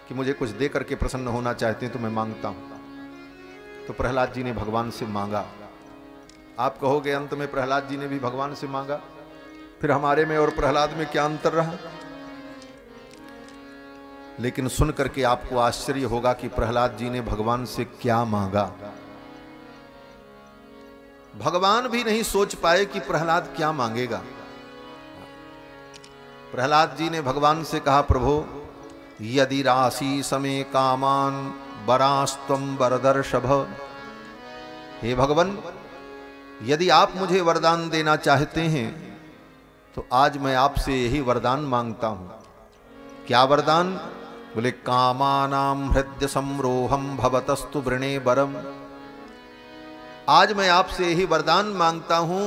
कि मुझे कुछ दे करके प्रसन्न होना चाहते हैं तो मैं मांगता हूं। तो प्रहलाद जी ने भगवान से मांगा। आप कहोगे अंत में प्रहलाद जी ने भी भगवान से मांगा, फिर हमारे में और प्रहलाद में क्या अंतर रहा? लेकिन सुन करके आपको आश्चर्य होगा कि प्रहलाद जी ने भगवान से क्या मांगा। भगवान भी नहीं सोच पाए कि प्रहलाद क्या मांगेगा। प्रहलाद जी ने भगवान से कहा, प्रभु यदि राशि समय कामान वरास्तम वरदर्शभ। हे भगवान, यदि आप मुझे वरदान देना चाहते हैं तो आज मैं आपसे यही वरदान मांगता हूं। क्या वरदान? बोले, कामानाम हृदय संरोहम भवतस्तु वृणे वरम। आज मैं आपसे यही वरदान मांगता हूं,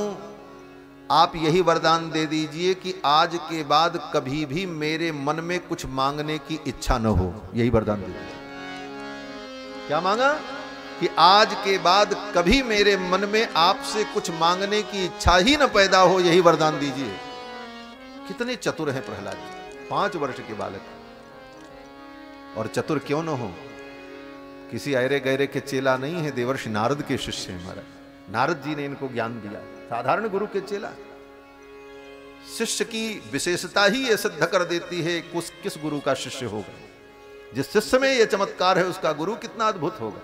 आप यही वरदान दे दीजिए कि आज के बाद कभी भी मेरे मन में कुछ मांगने की इच्छा न हो। यही वरदान दे दीजिए। क्या मांगा कि आज के बाद कभी मेरे मन में आपसे कुछ मांगने की इच्छा ही न पैदा हो, यही वरदान दीजिए। कितने चतुर हैं प्रहलाद जी, 5 वर्ष के बालक। और चतुर क्यों न हो, किसी ऐरे गैरे के चेला नहीं है, देवर्षि नारद के शिष्य हैं महाराज। नारद जी ने इनको ज्ञान दिया, साधारण गुरु के चेला। शिष्य की विशेषता ही यह सिद्ध कर देती है किस गुरु का शिष्य होगा। जिस शिष्य में यह चमत्कार है उसका गुरु कितना अद्भुत होगा।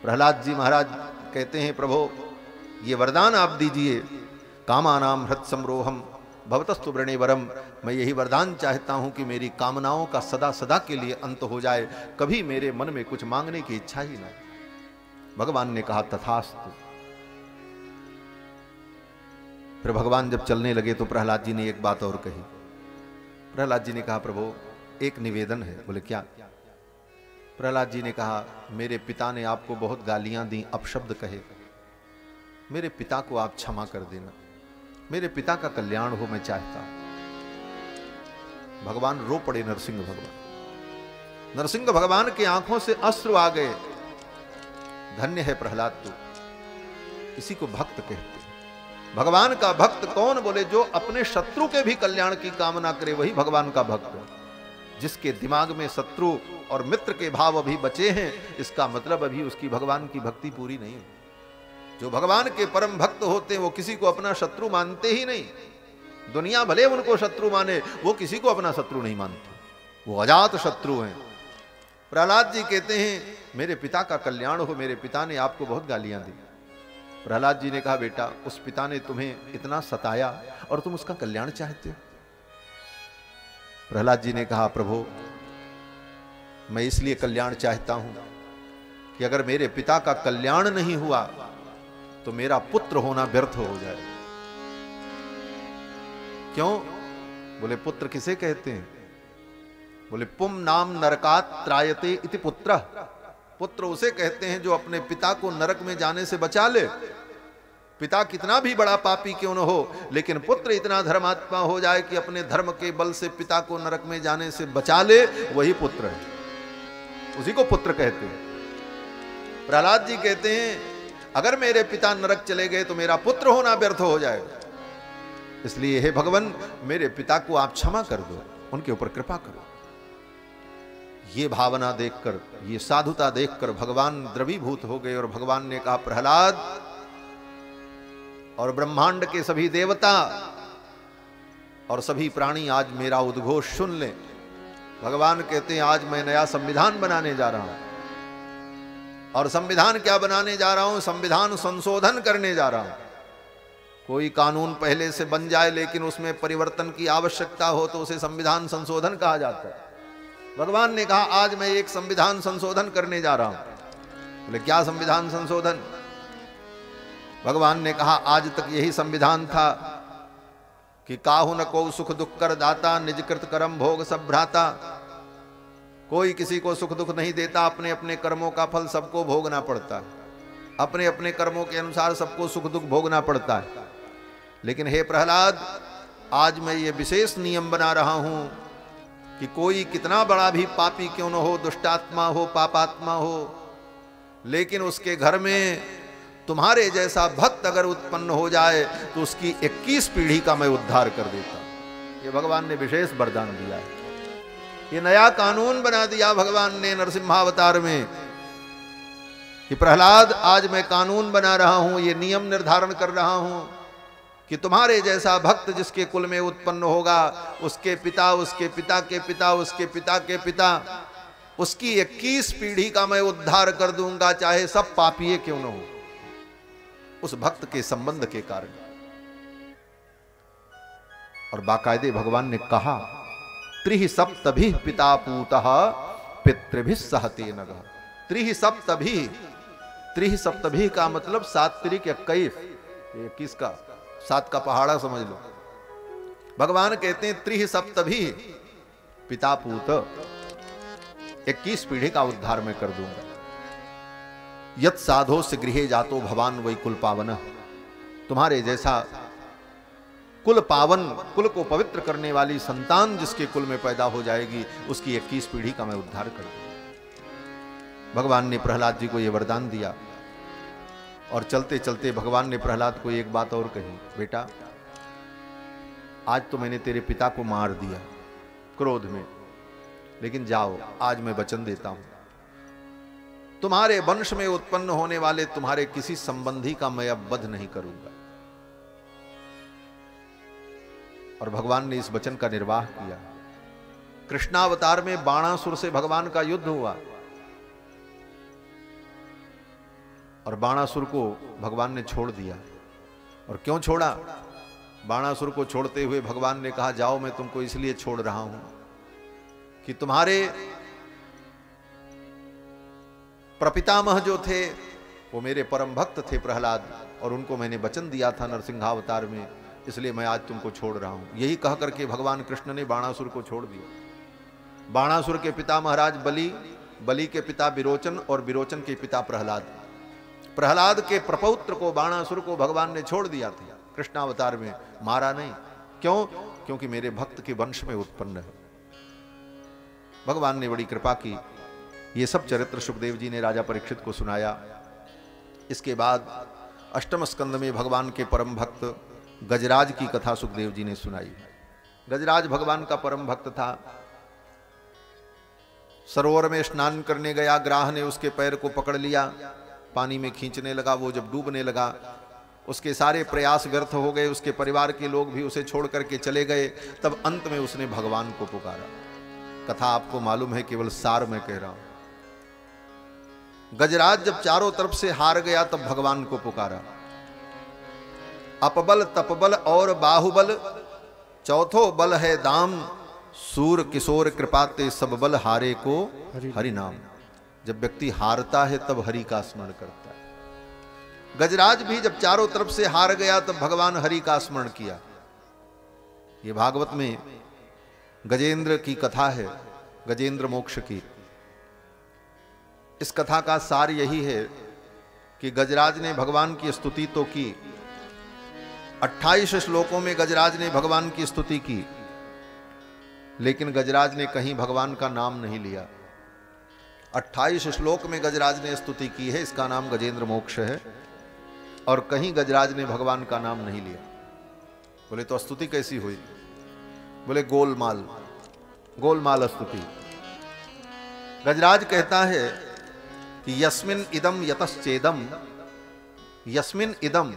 प्रहलाद जी महाराज कहते हैं, प्रभु ये वरदान आप दीजिए, कामानाम हृत समरोहम भवतस्तु वृणे वरम। मैं यही वरदान चाहता हूं कि मेरी कामनाओं का सदा सदा के लिए अंत हो जाए, कभी मेरे मन में कुछ मांगने की इच्छा ही ना। भगवान ने कहा तथास्तु। फिर भगवान जब चलने लगे तो प्रहलाद जी ने एक बात और कही। प्रहलाद जी ने कहा, प्रभु एक निवेदन है। बोले क्या? प्रहलाद जी ने कहा, मेरे पिता ने आपको बहुत गालियां दी, अपशब्द कहे, मेरे पिता को आप क्षमा कर देना, मेरे पिता का कल्याण हो मैं चाहता हूं। भगवान रो पड़े, नरसिंह भगवान। नरसिंह भगवान की आंखों से अश्रु आ गए। धन्य है प्रहलाद तू, इसी को भक्त कहते हैं। भगवान का भक्त कौन? बोले जो अपने शत्रु के भी कल्याण की कामना करे, वही भगवान का भक्त है। जिसके दिमाग में शत्रु और मित्र के भाव अभी बचे हैं, इसका मतलब अभी उसकी भगवान की भक्ति पूरी नहीं है। जो भगवान के परम भक्त होते हैं वो किसी को अपना शत्रु मानते ही नहीं। दुनिया भले उनको शत्रु माने, वो किसी को अपना शत्रु नहीं मानते, वो अजात शत्रु हैं। प्रहलाद जी कहते हैं, मेरे पिता का कल्याण हो, मेरे पिता ने आपको बहुत गालियां दी। प्रहलाद जी ने कहा, बेटा उस पिता ने तुम्हें इतना सताया और तुम उसका कल्याण चाहते हो? प्रहलाद जी ने कहा, प्रभु मैं इसलिए कल्याण चाहता हूं कि अगर मेरे पिता का कल्याण नहीं हुआ तो मेरा पुत्र होना व्यर्थ हो जाए। क्यों? बोले पुत्र किसे कहते हैं? बोले पुम नाम नरकात त्रायते इति पुत्र। पुत्र उसे कहते हैं जो अपने पिता को नरक में जाने से बचा ले। पिता कितना भी बड़ा पापी क्यों न हो, लेकिन पुत्र इतना धर्मात्मा हो जाए कि अपने धर्म के बल से पिता को नरक में जाने से बचा ले, वही पुत्र है, उसी को पुत्र कहते हैं। प्रहलाद जी कहते हैं, अगर मेरे पिता नरक चले गए तो मेरा पुत्र होना व्यर्थ हो जाएगा। इसलिए हे भगवान, मेरे पिता को आप क्षमा कर दो, उनके ऊपर कृपा करो। ये भावना देखकर, ये साधुता देखकर भगवान द्रवीभूत हो गए और भगवान ने कहा, प्रहलाद और ब्रह्मांड के सभी देवता और सभी प्राणी आज मेरा उद्घोष सुन लें। भगवान कहते हैं, आज मैं नया संविधान बनाने जा रहा हूं। और संविधान क्या बनाने जा रहा हूं? संविधान संशोधन करने जा रहा हूं। कोई कानून पहले से बन जाए लेकिन उसमें परिवर्तन की आवश्यकता हो तो उसे संविधान संशोधन कहा जाता है। भगवान ने कहा, आज मैं एक संविधान संशोधन करने जा रहा हूं। बोले क्या संविधान संशोधन? भगवान ने कहा, आज तक यही संविधान था कि काहु न को सुख दुख कर दाता, निज कृत कर्म भोग सब भ्राता। कोई किसी को सुख दुख नहीं देता, अपने अपने कर्मों का फल सबको भोगना पड़ता है, अपने अपने कर्मों के अनुसार सबको सुख दुख भोगना पड़ता है। लेकिन हे प्रहलाद, आज मैं ये विशेष नियम बना रहा हूं कि कोई कितना बड़ा भी पापी क्यों न हो, दुष्टात्मा हो, पापात्मा हो, लेकिन उसके घर में तुम्हारे जैसा भक्त अगर उत्पन्न हो जाए तो उसकी 21 पीढ़ी का मैं उद्धार कर देता हूं। ये भगवान ने विशेष वरदान दिया है। ये नया कानून बना दिया भगवान ने नरसिम्हावतार में कि प्रहलाद, आज मैं कानून बना रहा हूं, ये नियम निर्धारण कर रहा हूं कि तुम्हारे जैसा भक्त जिसके कुल में उत्पन्न होगा, उसके पिता, उसके पिता के पिता, उसके पिता के पिता, उसकी 21 पीढ़ी का मैं उद्धार कर दूंगा, चाहे सब पापी क्यों न हो, उस भक्त के संबंध के कारण। और बाकायदे भगवान ने कहा, त्रिहि सप्तभि पिता पूतः पितृभिः सहते नगः। त्रिहि सप्तभि, त्रिहि सप्तभि का मतलब 7 त्रिक 21, 21 का 7 का पहाड़ा समझ लो। भगवान कहते हैं त्रिहि सप्तभि पिता पूत, 21 पीढ़ी का उद्धार मैं कर दूंगा। यत् साधो से गृहे जातो भवान वै कुल पावन। तुम्हारे जैसा कुल पावन, कुल को पवित्र करने वाली संतान जिसके कुल में पैदा हो जाएगी, उसकी 21 पीढ़ी का मैं उद्धार कर दूंगा। भगवान ने प्रहलाद जी को यह वरदान दिया और चलते चलते भगवान ने प्रहलाद को एक बात और कही, बेटा आज तो मैंने तेरे पिता को मार दिया क्रोध में, लेकिन जाओ आज मैं वचन देता हूं, तुम्हारे वंश में उत्पन्न होने वाले तुम्हारे किसी संबंधी का मैं अब वध नहीं करूंगा। और भगवान ने इस वचन का निर्वाह किया। कृष्णावतार में बाणासुर से भगवान का युद्ध हुआ और बाणासुर को भगवान ने छोड़ दिया। और क्यों छोड़ा? बाणासुर को छोड़ते हुए भगवान ने कहा, जाओ मैं तुमको इसलिए छोड़ रहा हूं कि तुम्हारे प्रपितामह जो थे वो मेरे परम भक्त थे प्रहलाद, और उनको मैंने वचन दिया था नरसिंहावतार में, इसलिए मैं आज तुमको छोड़ रहा हूं। यही कह करके भगवान कृष्ण ने बाणासुर को छोड़ दिया। बाणासुर के पिता महाराज बलि, बलि के पिता विरोचन और विरोचन के पिता प्रहलाद। प्रहलाद के प्रपौत्र को बाणासुर को भगवान ने छोड़ दिया था कृष्णावतार में, मारा नहीं। क्यों? क्योंकि मेरे भक्त के वंश में उत्पन्न है। भगवान ने बड़ी कृपा की। ये सब चरित्र सुखदेव जी ने राजा परीक्षित को सुनाया। इसके बाद अष्टम स्कंद में भगवान के परम भक्त गजराज की कथा सुखदेव जी ने सुनाई। गजराज भगवान का परम भक्त था। सरोवर में स्नान करने गया, ग्राह ने उसके पैर को पकड़ लिया, पानी में खींचने लगा। वो जब डूबने लगा, उसके सारे प्रयास व्यर्थ हो गए, उसके परिवार के लोग भी उसे छोड़ करके चले गए। तब अंत में उसने भगवान को पुकारा। कथा आपको मालूम है, केवल सार मैं कह रहा हूं। गजराज जब चारों तरफ से हार गया तब भगवान को पुकारा। अपबल तपबल और बाहुबल, चौथो बल है दाम, सूर किशोर कृपाते सब बल हारे को हरि नाम। जब व्यक्ति हारता है तब हरि का स्मरण करता है। गजराज भी जब चारों तरफ से हार गया तब भगवान हरि का स्मरण किया। ये भागवत में गजेंद्र की कथा है, गजेंद्र मोक्ष की। इस कथा का सार यही है कि गजराज ने भगवान की स्तुति तो की, 28 श्लोकों में गजराज ने भगवान की स्तुति की, लेकिन गजराज ने कहीं भगवान का नाम नहीं लिया। 28 श्लोक में गजराज ने स्तुति की है, इसका नाम गजेंद्र मोक्ष है, और कहीं गजराज ने भगवान का नाम नहीं लिया। बोले तो स्तुति कैसी हुई? बोले गोलमाल, गोलमाल स्तुति। गजराज कहता है कि यस्मिन इदम यतश्चेदम, यस्मिन इदम,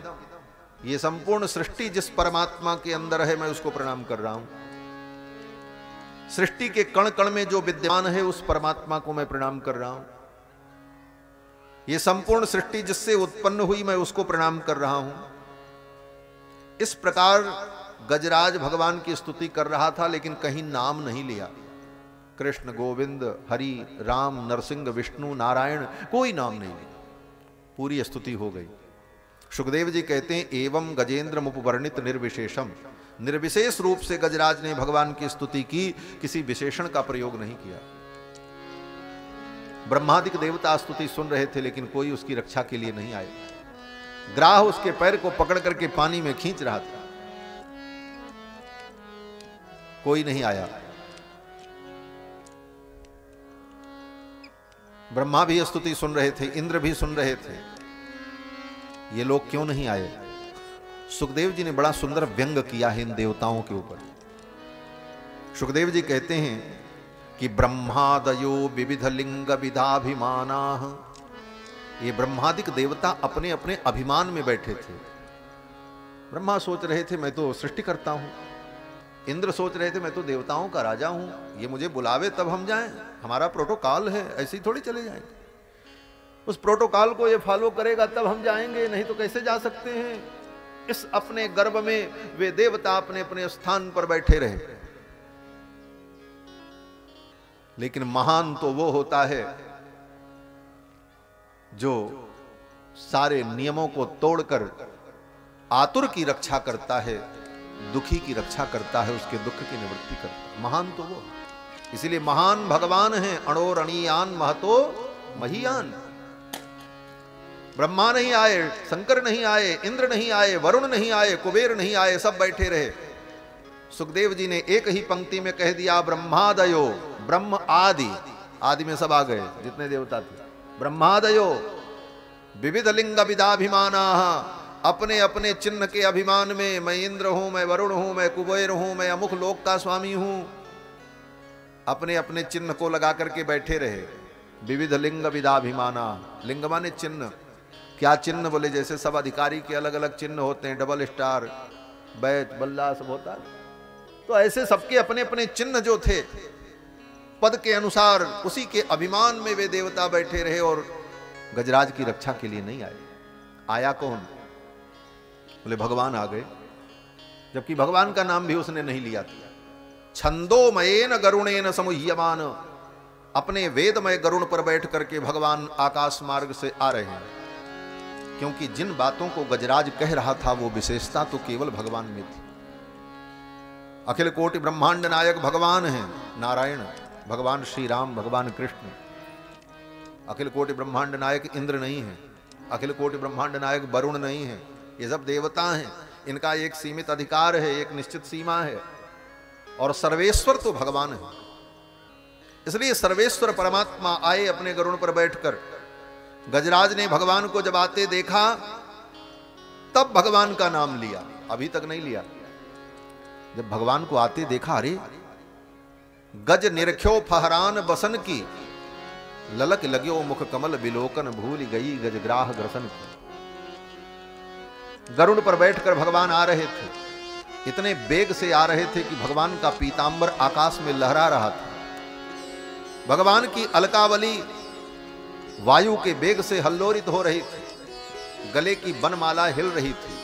ये संपूर्ण सृष्टि जिस परमात्मा के अंदर है मैं उसको प्रणाम कर रहा हूं। सृष्टि के कण कण में जो विद्यमान है उस परमात्मा को मैं प्रणाम कर रहा हूं। ये संपूर्ण सृष्टि जिससे उत्पन्न हुई मैं उसको प्रणाम कर रहा हूं। इस प्रकार गजराज भगवान की स्तुति कर रहा था, लेकिन कहीं नाम नहीं लिया। कृष्ण, गोविंद, हरि, राम, नरसिंह, विष्णु, नारायण, कोई नाम नहीं लिया। पूरी स्तुति हो गई। सुखदेव जी कहते हैं, एवं गजेंद्र मुपवर्णित निर्विशेषम, निर्विशेष रूप से गजराज ने भगवान की स्तुति की, किसी विशेषण का प्रयोग नहीं किया। ब्रह्मादिक देवता स्तुति सुन रहे थे, लेकिन कोई उसकी रक्षा के लिए नहीं आए। ग्राह उसके पैर को पकड़ करके पानी में खींच रहा था, कोई नहीं आया। ब्रह्मा भी स्तुति सुन रहे थे, इंद्र भी सुन रहे थे, ये लोग क्यों नहीं आए? सुखदेव जी ने बड़ा सुंदर व्यंग किया है इन देवताओं के ऊपर। सुखदेव जी कहते हैं कि ब्रह्मादयो विविध लिंग विधाभिमाना, ये ब्रह्मादिक देवता अपने अपने अभिमान में बैठे थे। ब्रह्मा सोच रहे थे मैं तो सृष्टि करता हूं, इंद्र सोच रहे थे मैं तो देवताओं का राजा हूं, ये मुझे बुलावे तब हम जाएं, हमारा प्रोटोकॉल है, ऐसे ही थोड़ी चले जाएंगे। उस प्रोटोकॉल को ये फॉलो करेगा तब हम जाएंगे, नहीं तो कैसे जा सकते हैं। इस अपने गर्भ में वे देवता अपने अपने स्थान पर बैठे रहे। लेकिन महान तो वो होता है जो सारे नियमों को तोड़कर आतुर की रक्षा करता है, दुखी की रक्षा करता है, उसके दुख की निवृत्ति करता है। महान तो वो, इसीलिए महान भगवान है। अणोरणीयान महतो महीयान। ब्रह्मा नहीं आए, शंकर नहीं आए, इंद्र नहीं आए, वरुण नहीं आए, कुबेर नहीं आए, सब बैठे रहे। सुखदेव जी ने एक ही पंक्ति में कह दिया, ब्रह्मादयो, ब्रह्म आदि, आदि में सब आ गए जितने देवता थे। ब्रह्मादयो विविध लिंग विदाभिमाना, अपने अपने चिन्ह के अभिमान में, मैं इंद्र हूं, मैं वरुण हूं, मैं कुबेर हूं, मैं अमुक लोक का स्वामी हूं, अपने अपने चिन्ह को लगा करके बैठे रहे। विविध लिंग विदाभिमाना, लिंग माने चिन्ह। क्या चिन्ह? बोले जैसे सब अधिकारी के अलग अलग चिन्ह होते हैं, डबल स्टार, बैच, बल्ला, सब होता है, तो ऐसे सबके अपने अपने चिन्ह जो थे पद के अनुसार, उसी के अभिमान में वे देवता बैठे रहे और गजराज की रक्षा के लिए नहीं आए। आया कौन? बोले भगवान आ गए, जबकि भगवान का नाम भी उसने नहीं लिया था। छंदोमयेन गरुणेन समुह्यमान, अपने वेदमय गरुण पर बैठ करके भगवान आकाश मार्ग से आ रहे हैं, क्योंकि जिन बातों को गजराज कह रहा था वो विशेषता तो केवल भगवान में थी। अखिल कोटि ब्रह्मांड नायक भगवान हैं, नारायण, भगवान श्री राम, भगवान कृष्ण। अखिल कोटि ब्रह्मांड नायक इंद्र नहीं है, अखिल कोटि ब्रह्मांड नायक वरुण नहीं है, ये सब देवता हैं। इनका एक सीमित अधिकार है, एक निश्चित सीमा है, और सर्वेश्वर तो भगवान है। इसलिए सर्वेश्वर परमात्मा आए अपने गरुण पर बैठकर। गजराज ने भगवान को जब आते देखा तब भगवान का नाम लिया, अभी तक नहीं लिया। जब भगवान को आते देखा, अरे गज निरख्यो फहरान बसन की, ललक लग्यो मुख कमल बिलोकन, भूल गई गजग्राह ग्रसन की। गरुड़ पर बैठकर भगवान आ रहे थे, इतने वेग से आ रहे थे कि भगवान का पीतांबर आकाश में लहरा रहा था। भगवान की अलकावली वायु के वेग से हल्लोरित हो रही थी, गले की बनमाला हिल रही थी,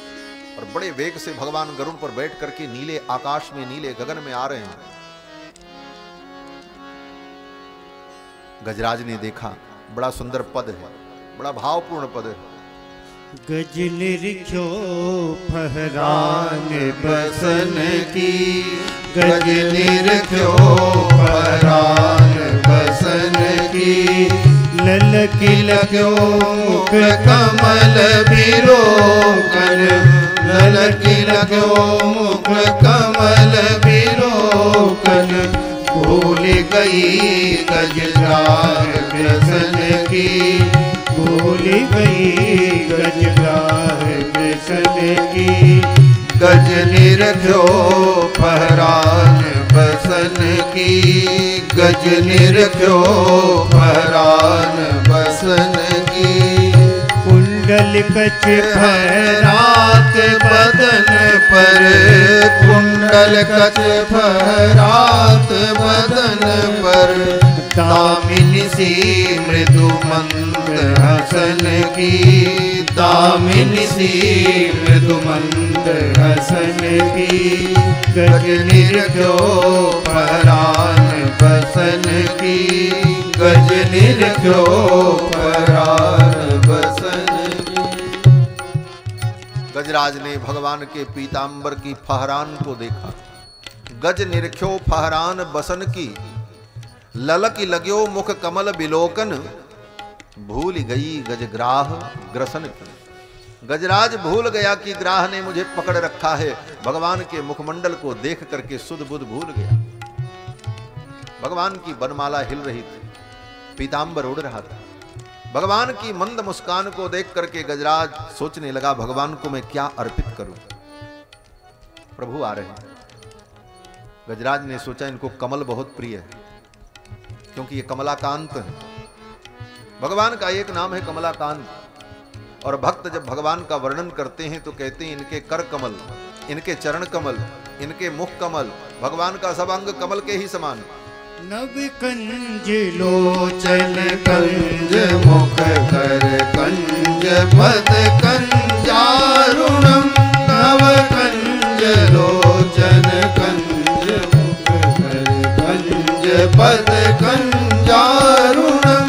और बड़े वेग से भगवान गरुड़ पर बैठ करके नीले आकाश में, नीले गगन में आ रहे हैं। गजराज ने देखा, बड़ा सुंदर पद है, बड़ा भावपूर्ण पद है। गज निरख्यो फहरान बसन की, गज निरख्यो फहरान बसन की, ललकी लग्यो मुख कमल बिलोकन, ललकी लग्यो मुख कमल बिलोकन, भूल गई गजराज ग्रसन की, भूल गई गजराज ग्रसन की। गज निरख्यो फहरान बसन की, गज निरख्यो फहरान बसन की, कुंडल कच फहरात बदन पर, कुंडल कच फहरात बदन पर, दामिनी सी मृदु मंद हसन की, दामिनी सी मृदु मंद हसन की। गज निरख्यो फहरान बसन की, गज निरख्यो फहरान बसन की। गजराज ने भगवान के पीतांबर की फहरान को देखा। गज निरख्यो फहरान बसन की, ललक लग्यो मुख कमल बिलोकन, भूल गई गजग्राह ग्रसन की। गजराज भूल गया कि ग्राह ने मुझे पकड़ रखा है। भगवान के मुखमंडल को देख करके सुध बुध भूल गया। भगवान की बनमाला हिल रही थी, पीतांबर उड़ रहा था। भगवान की मंद मुस्कान को देख करके गजराज सोचने लगा, भगवान को मैं क्या अर्पित करूं। प्रभु आ रहे हैं। गजराज ने सोचा इनको कमल बहुत प्रिय है, क्योंकि ये कमलाकांत है। भगवान का एक नाम है कमलाकांत, और भक्त जब भगवान का वर्णन करते हैं तो कहते हैं इनके कर कमल, इनके चरण कमल, इनके मुख कमल, भगवान का सब अंग कमल के ही समान। नव कंज लोचन कंज मुख कर कंज पद कंजारुणम, नव कंज लोचन कंज मुख कर कंज पद कंजारुणम,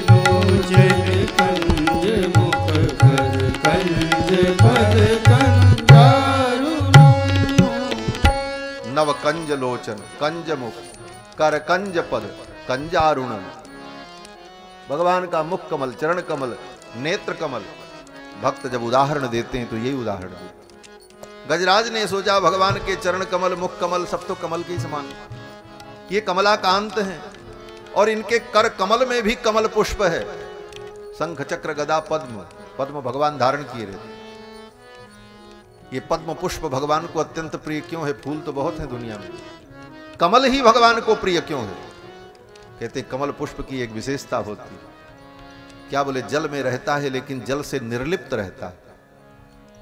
लोचन कंज मुख कर कंज पद कंजारुणम। नव कंज लोचन, कंज मुख, कर कंज पद, कंजारुणम। भगवान का मुख कमल, चरण कमल, नेत्र कमल। भक्त जब उदाहरण देते हैं तो यही उदाहरण है। गजराज ने सोचा भगवान के चरण कमल, मुख कमल सब तो कमल के ही समान, ये कमलाकांत हैं। और इनके कर कमल में भी कमल पुष्प है। शंख चक्र गदा पद्म, पद्म भगवान धारण किए रहते। ये पद्म पुष्प भगवान को अत्यंत प्रिय क्यों है? फूल तो बहुत है दुनिया में, कमल ही भगवान को प्रिय क्यों है? कहते कमल पुष्प की एक विशेषता होती है। क्या बोले? जल में रहता है लेकिन जल से निर्लिप्त रहता है।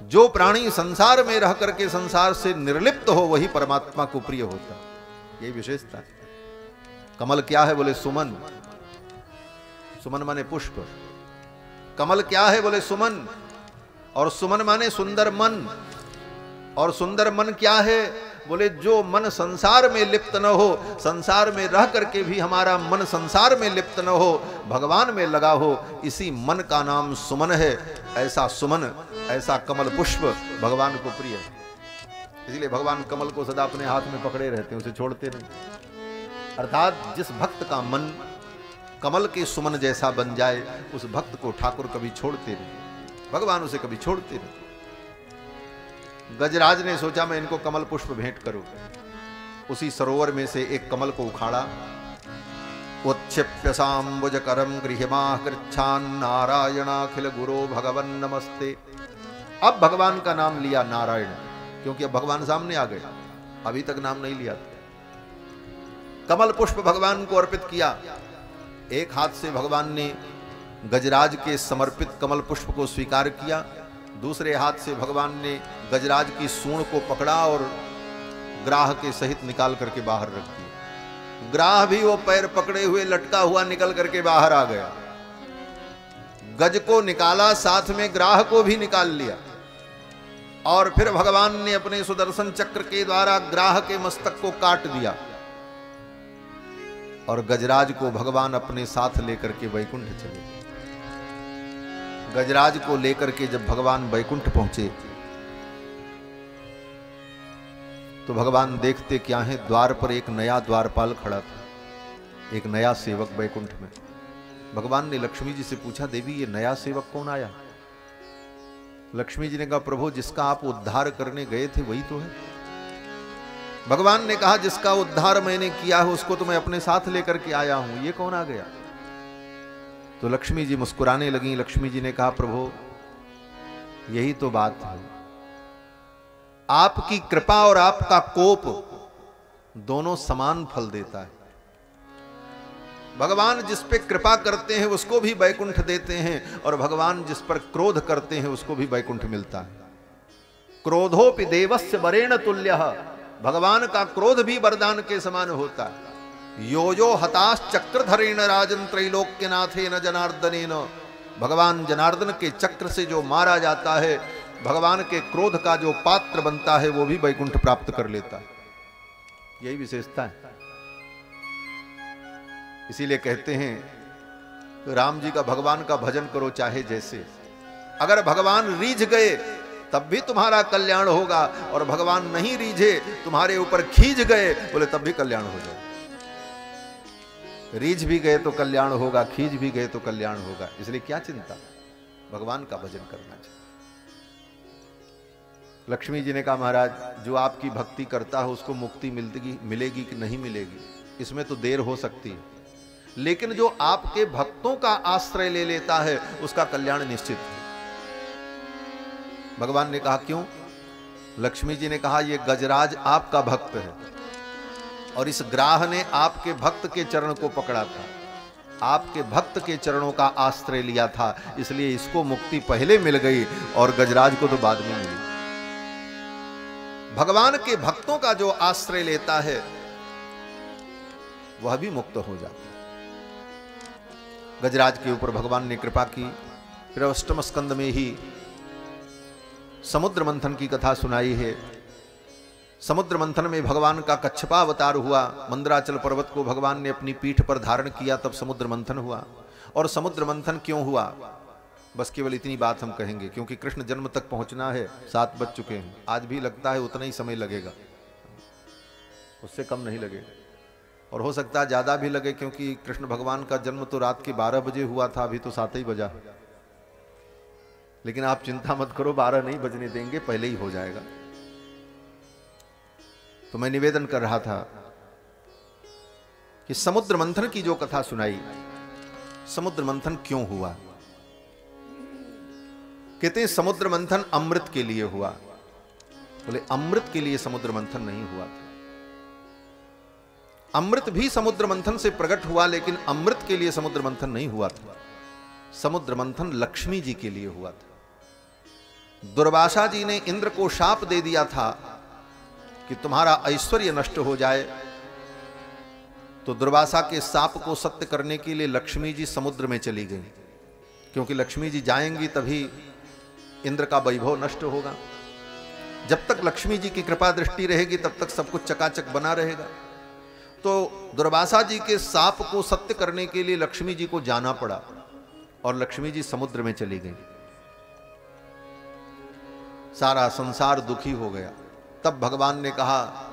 जो प्राणी संसार में रह करके संसार से निर्लिप्त हो वही परमात्मा को प्रिय होता है। यही विशेषता है। कमल क्या है? बोले सुमन। सुमन माने पुष्प। कमल क्या है? बोले सुमन। और सुमन माने सुंदर मन। और सुंदर मन क्या है? बोले जो मन संसार में लिप्त न हो, संसार में रह करके भी हमारा मन संसार में लिप्त न हो, भगवान में लगा हो, इसी मन का नाम सुमन है। ऐसा सुमन, ऐसा कमल पुष्प भगवान को प्रिय है। इसलिए भगवान कमल को सदा अपने हाथ में पकड़े रहते हैं, उसे छोड़ते नहीं। अर्थात जिस भक्त का मन कमल के सुमन जैसा बन जाए, उस भक्त को ठाकुर कभी छोड़ते नहीं, भगवान उसे कभी छोड़ते नहीं। गजराज ने सोचा मैं इनको कमल पुष्प भेंट करूं। उसी सरोवर में से एक कमल को उखाड़ा। उत्क्षिप्य सांबुज करम गृहमाह कृच्छान नारायणाखिल गुरो भगवन नमस्ते। अब भगवान का नाम लिया नारायण, क्योंकि अब भगवान सामने आ गए, अभी तक नाम नहीं लिया। कमल पुष्प भगवान को अर्पित किया। एक हाथ से भगवान ने गजराज के समर्पित कमल पुष्प को स्वीकार किया, दूसरे हाथ से भगवान ने गजराज की सूंड को पकड़ा और ग्राह के सहित निकाल करके बाहर रख दिया। ग्राह भी वो पैर पकड़े हुए लटका हुआ निकल करके बाहर आ गया। गज को निकाला, साथ में ग्राह को भी निकाल लिया। और फिर भगवान ने अपने सुदर्शन चक्र के द्वारा ग्राह के मस्तक को काट दिया और गजराज को भगवान अपने साथ लेकर के वैकुंठ चले। गजराज को लेकर के जब भगवान वैकुंठ पहुंचे तो भगवान देखते क्या है, द्वार पर एक नया द्वारपाल खड़ा था, एक नया सेवक वैकुंठ में। भगवान ने लक्ष्मी जी से पूछा, देवी ये नया सेवक कौन आया? लक्ष्मी जी ने कहा, प्रभु जिसका आप उद्धार करने गए थे वही तो है। भगवान ने कहा, जिसका उद्धार मैंने किया है उसको तो मैं अपने साथ लेकर के आया हूं, ये कौन आ गया? तो लक्ष्मी जी मुस्कुराने लगी। लक्ष्मी जी ने कहा, प्रभु यही तो बात है, आपकी कृपा और आपका कोप दोनों समान फल देता है। भगवान जिस पे कृपा करते हैं उसको भी वैकुंठ देते हैं, और भगवान जिस पर क्रोध करते हैं उसको भी वैकुंठ मिलता है। क्रोधोपि देवस्य वरेण तुल्यः, भगवान का क्रोध भी वरदान के समान होता है। यो यो हताश चक्रधरेण राजन त्रैलोक्यनाथेन जनार्दनेन, भगवान जनार्दन के चक्र से जो मारा जाता है, भगवान के क्रोध का जो पात्र बनता है, वो भी वैकुंठ प्राप्त कर लेता है। यही विशेषता है। इसीलिए कहते हैं तो राम जी का, भगवान का भजन करो चाहे जैसे। अगर भगवान रीझ गए तब भी तुम्हारा कल्याण होगा, और भगवान नहीं रीझे, तुम्हारे ऊपर खींच गए, बोले तब भी कल्याण हो जाए। रीझ भी गए तो कल्याण होगा, खींच भी गए तो कल्याण होगा। इसलिए क्या चिंता, भगवान का भजन करना चाहिए। लक्ष्मी जी ने कहा, महाराज जो आपकी भक्ति करता है उसको मुक्ति मिलेगी कि नहीं मिलेगी, इसमें तो देर हो सकती है, लेकिन जो आपके भक्तों का आश्रय ले लेता है उसका कल्याण निश्चित है। भगवान ने कहा, क्यों? लक्ष्मी जी ने कहा, यह गजराज आपका भक्त है और इस ग्राह ने आपके भक्त के चरण को पकड़ा था, आपके भक्त के चरणों का आश्रय लिया था, इसलिए इसको मुक्ति पहले मिल गई और गजराज को तो बाद में मिली। भगवान के भक्तों का जो आश्रय लेता है वह भी मुक्त हो जाता है। गजराज के ऊपर भगवान ने कृपा की। फिर अष्टम स्कंद में ही समुद्र मंथन की कथा सुनाई है। समुद्र मंथन में भगवान का कच्छपा अवतार हुआ। मंदराचल पर्वत को भगवान ने अपनी पीठ पर धारण किया, तब समुद्र मंथन हुआ। और समुद्र मंथन क्यों हुआ, बस केवल इतनी बात हम कहेंगे, क्योंकि कृष्ण जन्म तक पहुंचना है। 7 बज चुके हैं, आज भी लगता है उतना ही समय लगेगा, उससे कम नहीं लगेगा, और हो सकता है ज्यादा भी लगे, क्योंकि कृष्ण भगवान का जन्म तो रात के 12 बजे हुआ था, अभी तो 7 ही बजा। लेकिन आप चिंता मत करो, 12 नहीं बजने देंगे, पहले ही हो जाएगा। तो मैं निवेदन कर रहा था कि समुद्र मंथन की जो कथा सुनाई, समुद्र मंथन क्यों हुआ? कहते हैं समुद्र मंथन अमृत के लिए हुआ। बोले अमृत के लिए समुद्र मंथन नहीं हुआ था। अमृत भी समुद्र मंथन से प्रकट हुआ, लेकिन अमृत के लिए समुद्र मंथन नहीं हुआ था। समुद्र मंथन लक्ष्मी जी के लिए हुआ था। दुर्वासा जी ने इंद्र को शाप दे दिया था कि तुम्हारा ऐश्वर्य नष्ट हो जाए, तो दुर्वासा के शाप को सत्य करने के लिए लक्ष्मी जी समुद्र में चली गई, क्योंकि लक्ष्मी जी जाएंगी तभी इंद्र का वैभव नष्ट होगा। जब तक लक्ष्मी जी की कृपा दृष्टि रहेगी तब तक सब कुछ चकाचक बना रहेगा। तो दुर्वासा जी के शाप को सत्य करने के लिए लक्ष्मी जी को जाना पड़ा और लक्ष्मी जी समुद्र में चली गई। सारा संसार दुखी हो गया। तब भगवान ने कहा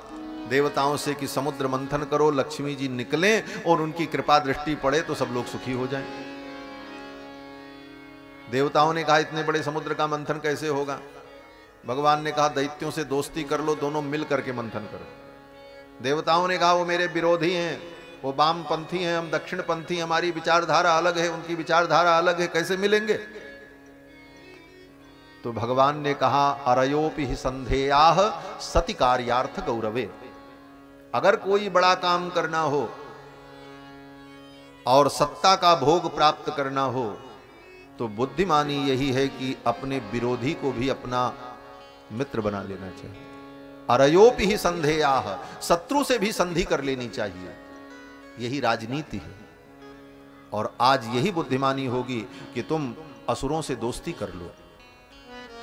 देवताओं से कि समुद्र मंथन करो, लक्ष्मी जी निकलें और उनकी कृपा दृष्टि पड़े तो सब लोग सुखी हो जाएं। देवताओं ने कहा इतने बड़े समुद्र का मंथन कैसे होगा? भगवान ने कहा दैत्यों से दोस्ती कर लो, दोनों मिल करके मंथन करो। देवताओं ने कहा वो मेरे विरोधी हैं, वो वामपंथी हैं, हम दक्षिणपंथी, हमारी विचारधारा अलग है, उनकी विचारधारा अलग है, कैसे मिलेंगे? तो भगवान ने कहा अरयोपि ही संधेयाः सति कार्यार्थ गौरवे। अगर कोई बड़ा काम करना हो और सत्ता का भोग प्राप्त करना हो तो बुद्धिमानी यही है कि अपने विरोधी को भी अपना मित्र बना लेना चाहिए। अरयोपि ही संधेयाः, शत्रु से भी संधि कर लेनी चाहिए। यही राजनीति है। और आज यही बुद्धिमानी होगी कि तुम असुरों से दोस्ती कर लो,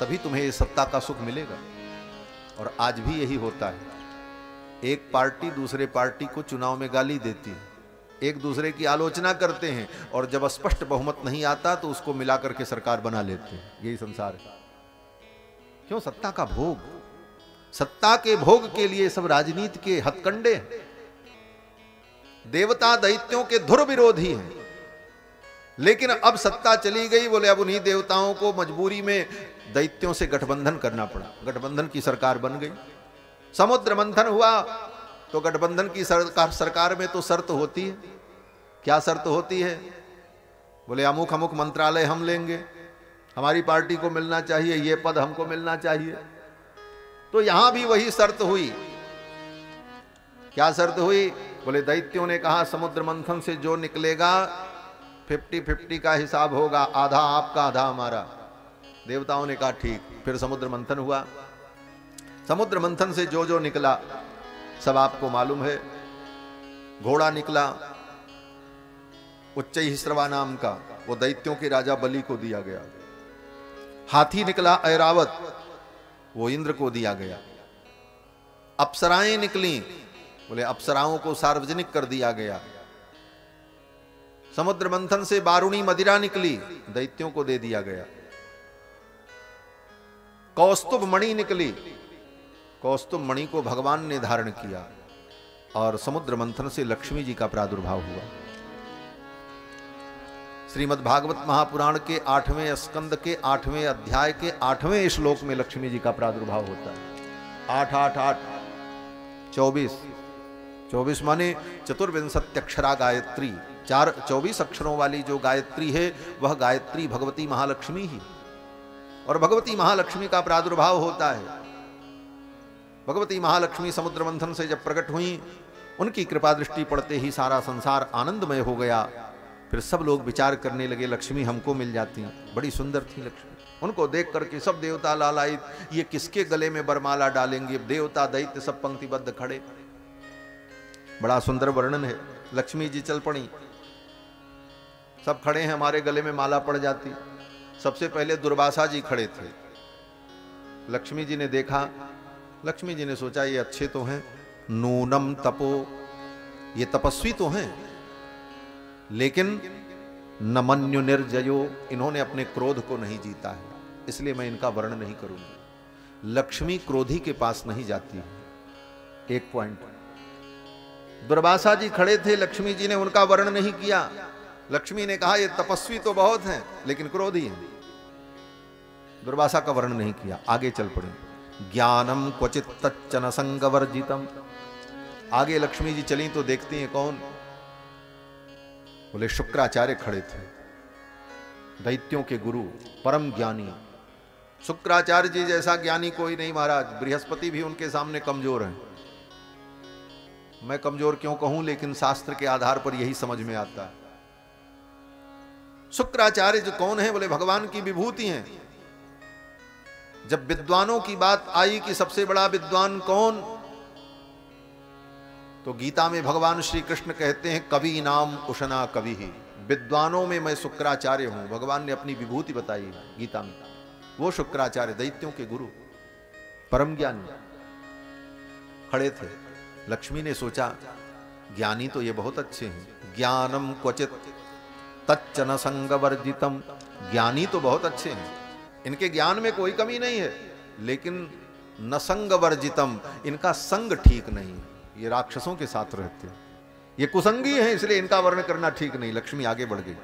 तभी तुम्हें सत्ता का सुख मिलेगा। और आज भी यही होता है। एक पार्टी दूसरे पार्टी को चुनाव में गाली देती है, एक दूसरे की आलोचना करते हैं, और जब स्पष्ट बहुमत नहीं आता तो उसको मिलाकर के सरकार बना लेते हैं। यही संसार है। क्यों? सत्ता का भोग। सत्ता के भोग के लिए सब राजनीति के हथकंडे हैं। देवता दैत्यों के धुर विरोधी हैं, लेकिन अब सत्ता चली गई, बोले अब उन्हीं देवताओं को मजबूरी में दैत्यों से गठबंधन करना पड़ा। गठबंधन की सरकार बन गई। समुद्र मंथन हुआ तो गठबंधन की सरकार में तो शर्त होती है। क्या शर्त होती है? बोले अमुक अमुक मंत्रालय हम लेंगे, हमारी पार्टी को मिलना चाहिए, ये पद हमको मिलना चाहिए। तो यहां भी वही शर्त हुई। क्या शर्त हुई? बोले दैत्यों ने कहा समुद्र मंथन से जो निकलेगा 50-50 का हिसाब होगा, आधा आपका आधा हमारा। देवताओं ने कहा ठीक। फिर समुद्र मंथन हुआ। समुद्र मंथन से जो जो निकला सब आपको मालूम है। घोड़ा निकला उच्चैःश्रवा नाम का, वो दैत्यों के राजा बलि को दिया गया। हाथी निकला ऐरावत, वो इंद्र को दिया गया। अप्सराएं निकली, बोले अप्सराओं को सार्वजनिक कर दिया गया। समुद्र मंथन से बारूणी मदिरा निकली, दैत्यों को दे दिया गया। कौस्तुभ मणि निकली, कौस्तुभ मणि को भगवान ने धारण किया। और समुद्र मंथन से लक्ष्मी जी का प्रादुर्भाव हुआ। श्रीमद् भागवत महापुराण के 8वें स्कंद के 8वें अध्याय के 8वें श्लोक में लक्ष्मी जी का प्रादुर्भाव होता है। 8 8 8 24 24 माने चतुर्विंशत्यक्षरा गायत्री। 24 अक्षरों वाली जो गायत्री है वह गायत्री भगवती महालक्ष्मी ही। और भगवती महालक्ष्मी का प्रादुर्भाव होता है। भगवती महालक्ष्मी समुद्र मंथन से जब प्रकट हुई, उनकी कृपा दृष्टि पड़ते ही सारा संसार आनंदमय हो गया। फिर सब लोग विचार करने लगे लक्ष्मी हमको मिल जाती, बड़ी सुंदर थी लक्ष्मी। उनको देख करके सब देवता लालायित, ये किसके गले में बरमाला डालेंगे। देवता दैत्य सब पंक्तिबद्ध खड़े। बड़ा सुंदर वर्णन है। लक्ष्मी जी चल पड़ी, सब खड़े हैं, हमारे गले में माला पड़ जाती। सबसे पहले दुर्वासा जी खड़े थे। लक्ष्मी जी ने देखा, लक्ष्मी जी ने सोचा ये अच्छे तो हैं, नूनम तपो, ये तपस्वी तो हैं, लेकिन नमन्यु निर्जयो, इन्होंने अपने क्रोध को नहीं जीता है, इसलिए मैं इनका वर्णन नहीं करूंगी। लक्ष्मी क्रोधी के पास नहीं जाती है। एक पॉइंट। दुर्वासा जी खड़े थे, लक्ष्मी जी ने उनका वर्णन नहीं किया। लक्ष्मी ने कहा ये तपस्वी तो बहुत हैं लेकिन क्रोधी हैं। दुर्वासा का वर्णन नहीं किया, आगे चल पड़े। ज्ञानम क्वचित तच्चन संगवर्जितम। आगे लक्ष्मी जी चली तो देखती हैं कौन? बोले शुक्राचार्य खड़े थे, दैत्यों के गुरु, परम ज्ञानी। शुक्राचार्य जी जैसा ज्ञानी कोई नहीं महाराज। बृहस्पति भी उनके सामने कमजोर हैं। मैं कमजोर क्यों कहूं, लेकिन शास्त्र के आधार पर यही समझ में आता है। शुक्राचार्य जो कौन है, बोले भगवान की विभूति हैं। जब विद्वानों की बात आई कि सबसे बड़ा विद्वान कौन, तो गीता में भगवान श्री कृष्ण कहते हैं कवि नाम उशना कवि ही, विद्वानों में मैं शुक्राचार्य हूं। भगवान ने अपनी विभूति बताई गीता में। वो शुक्राचार्य दैत्यों के गुरु, परम ज्ञानी खड़े थे। लक्ष्मी ने सोचा ज्ञानी तो ये बहुत अच्छे हैं, ज्ञानम क्वचित तच्चन संगवर्जितम, ज्ञानी तो बहुत अच्छे हैं, इनके ज्ञान में कोई कमी नहीं है, लेकिन न संगवर्जितम, इनका संग ठीक नहीं है। ये राक्षसों के साथ रहते हैं, ये कुसंगी हैं, इसलिए इनका वर्ण करना ठीक नहीं। लक्ष्मी आगे बढ़ गई।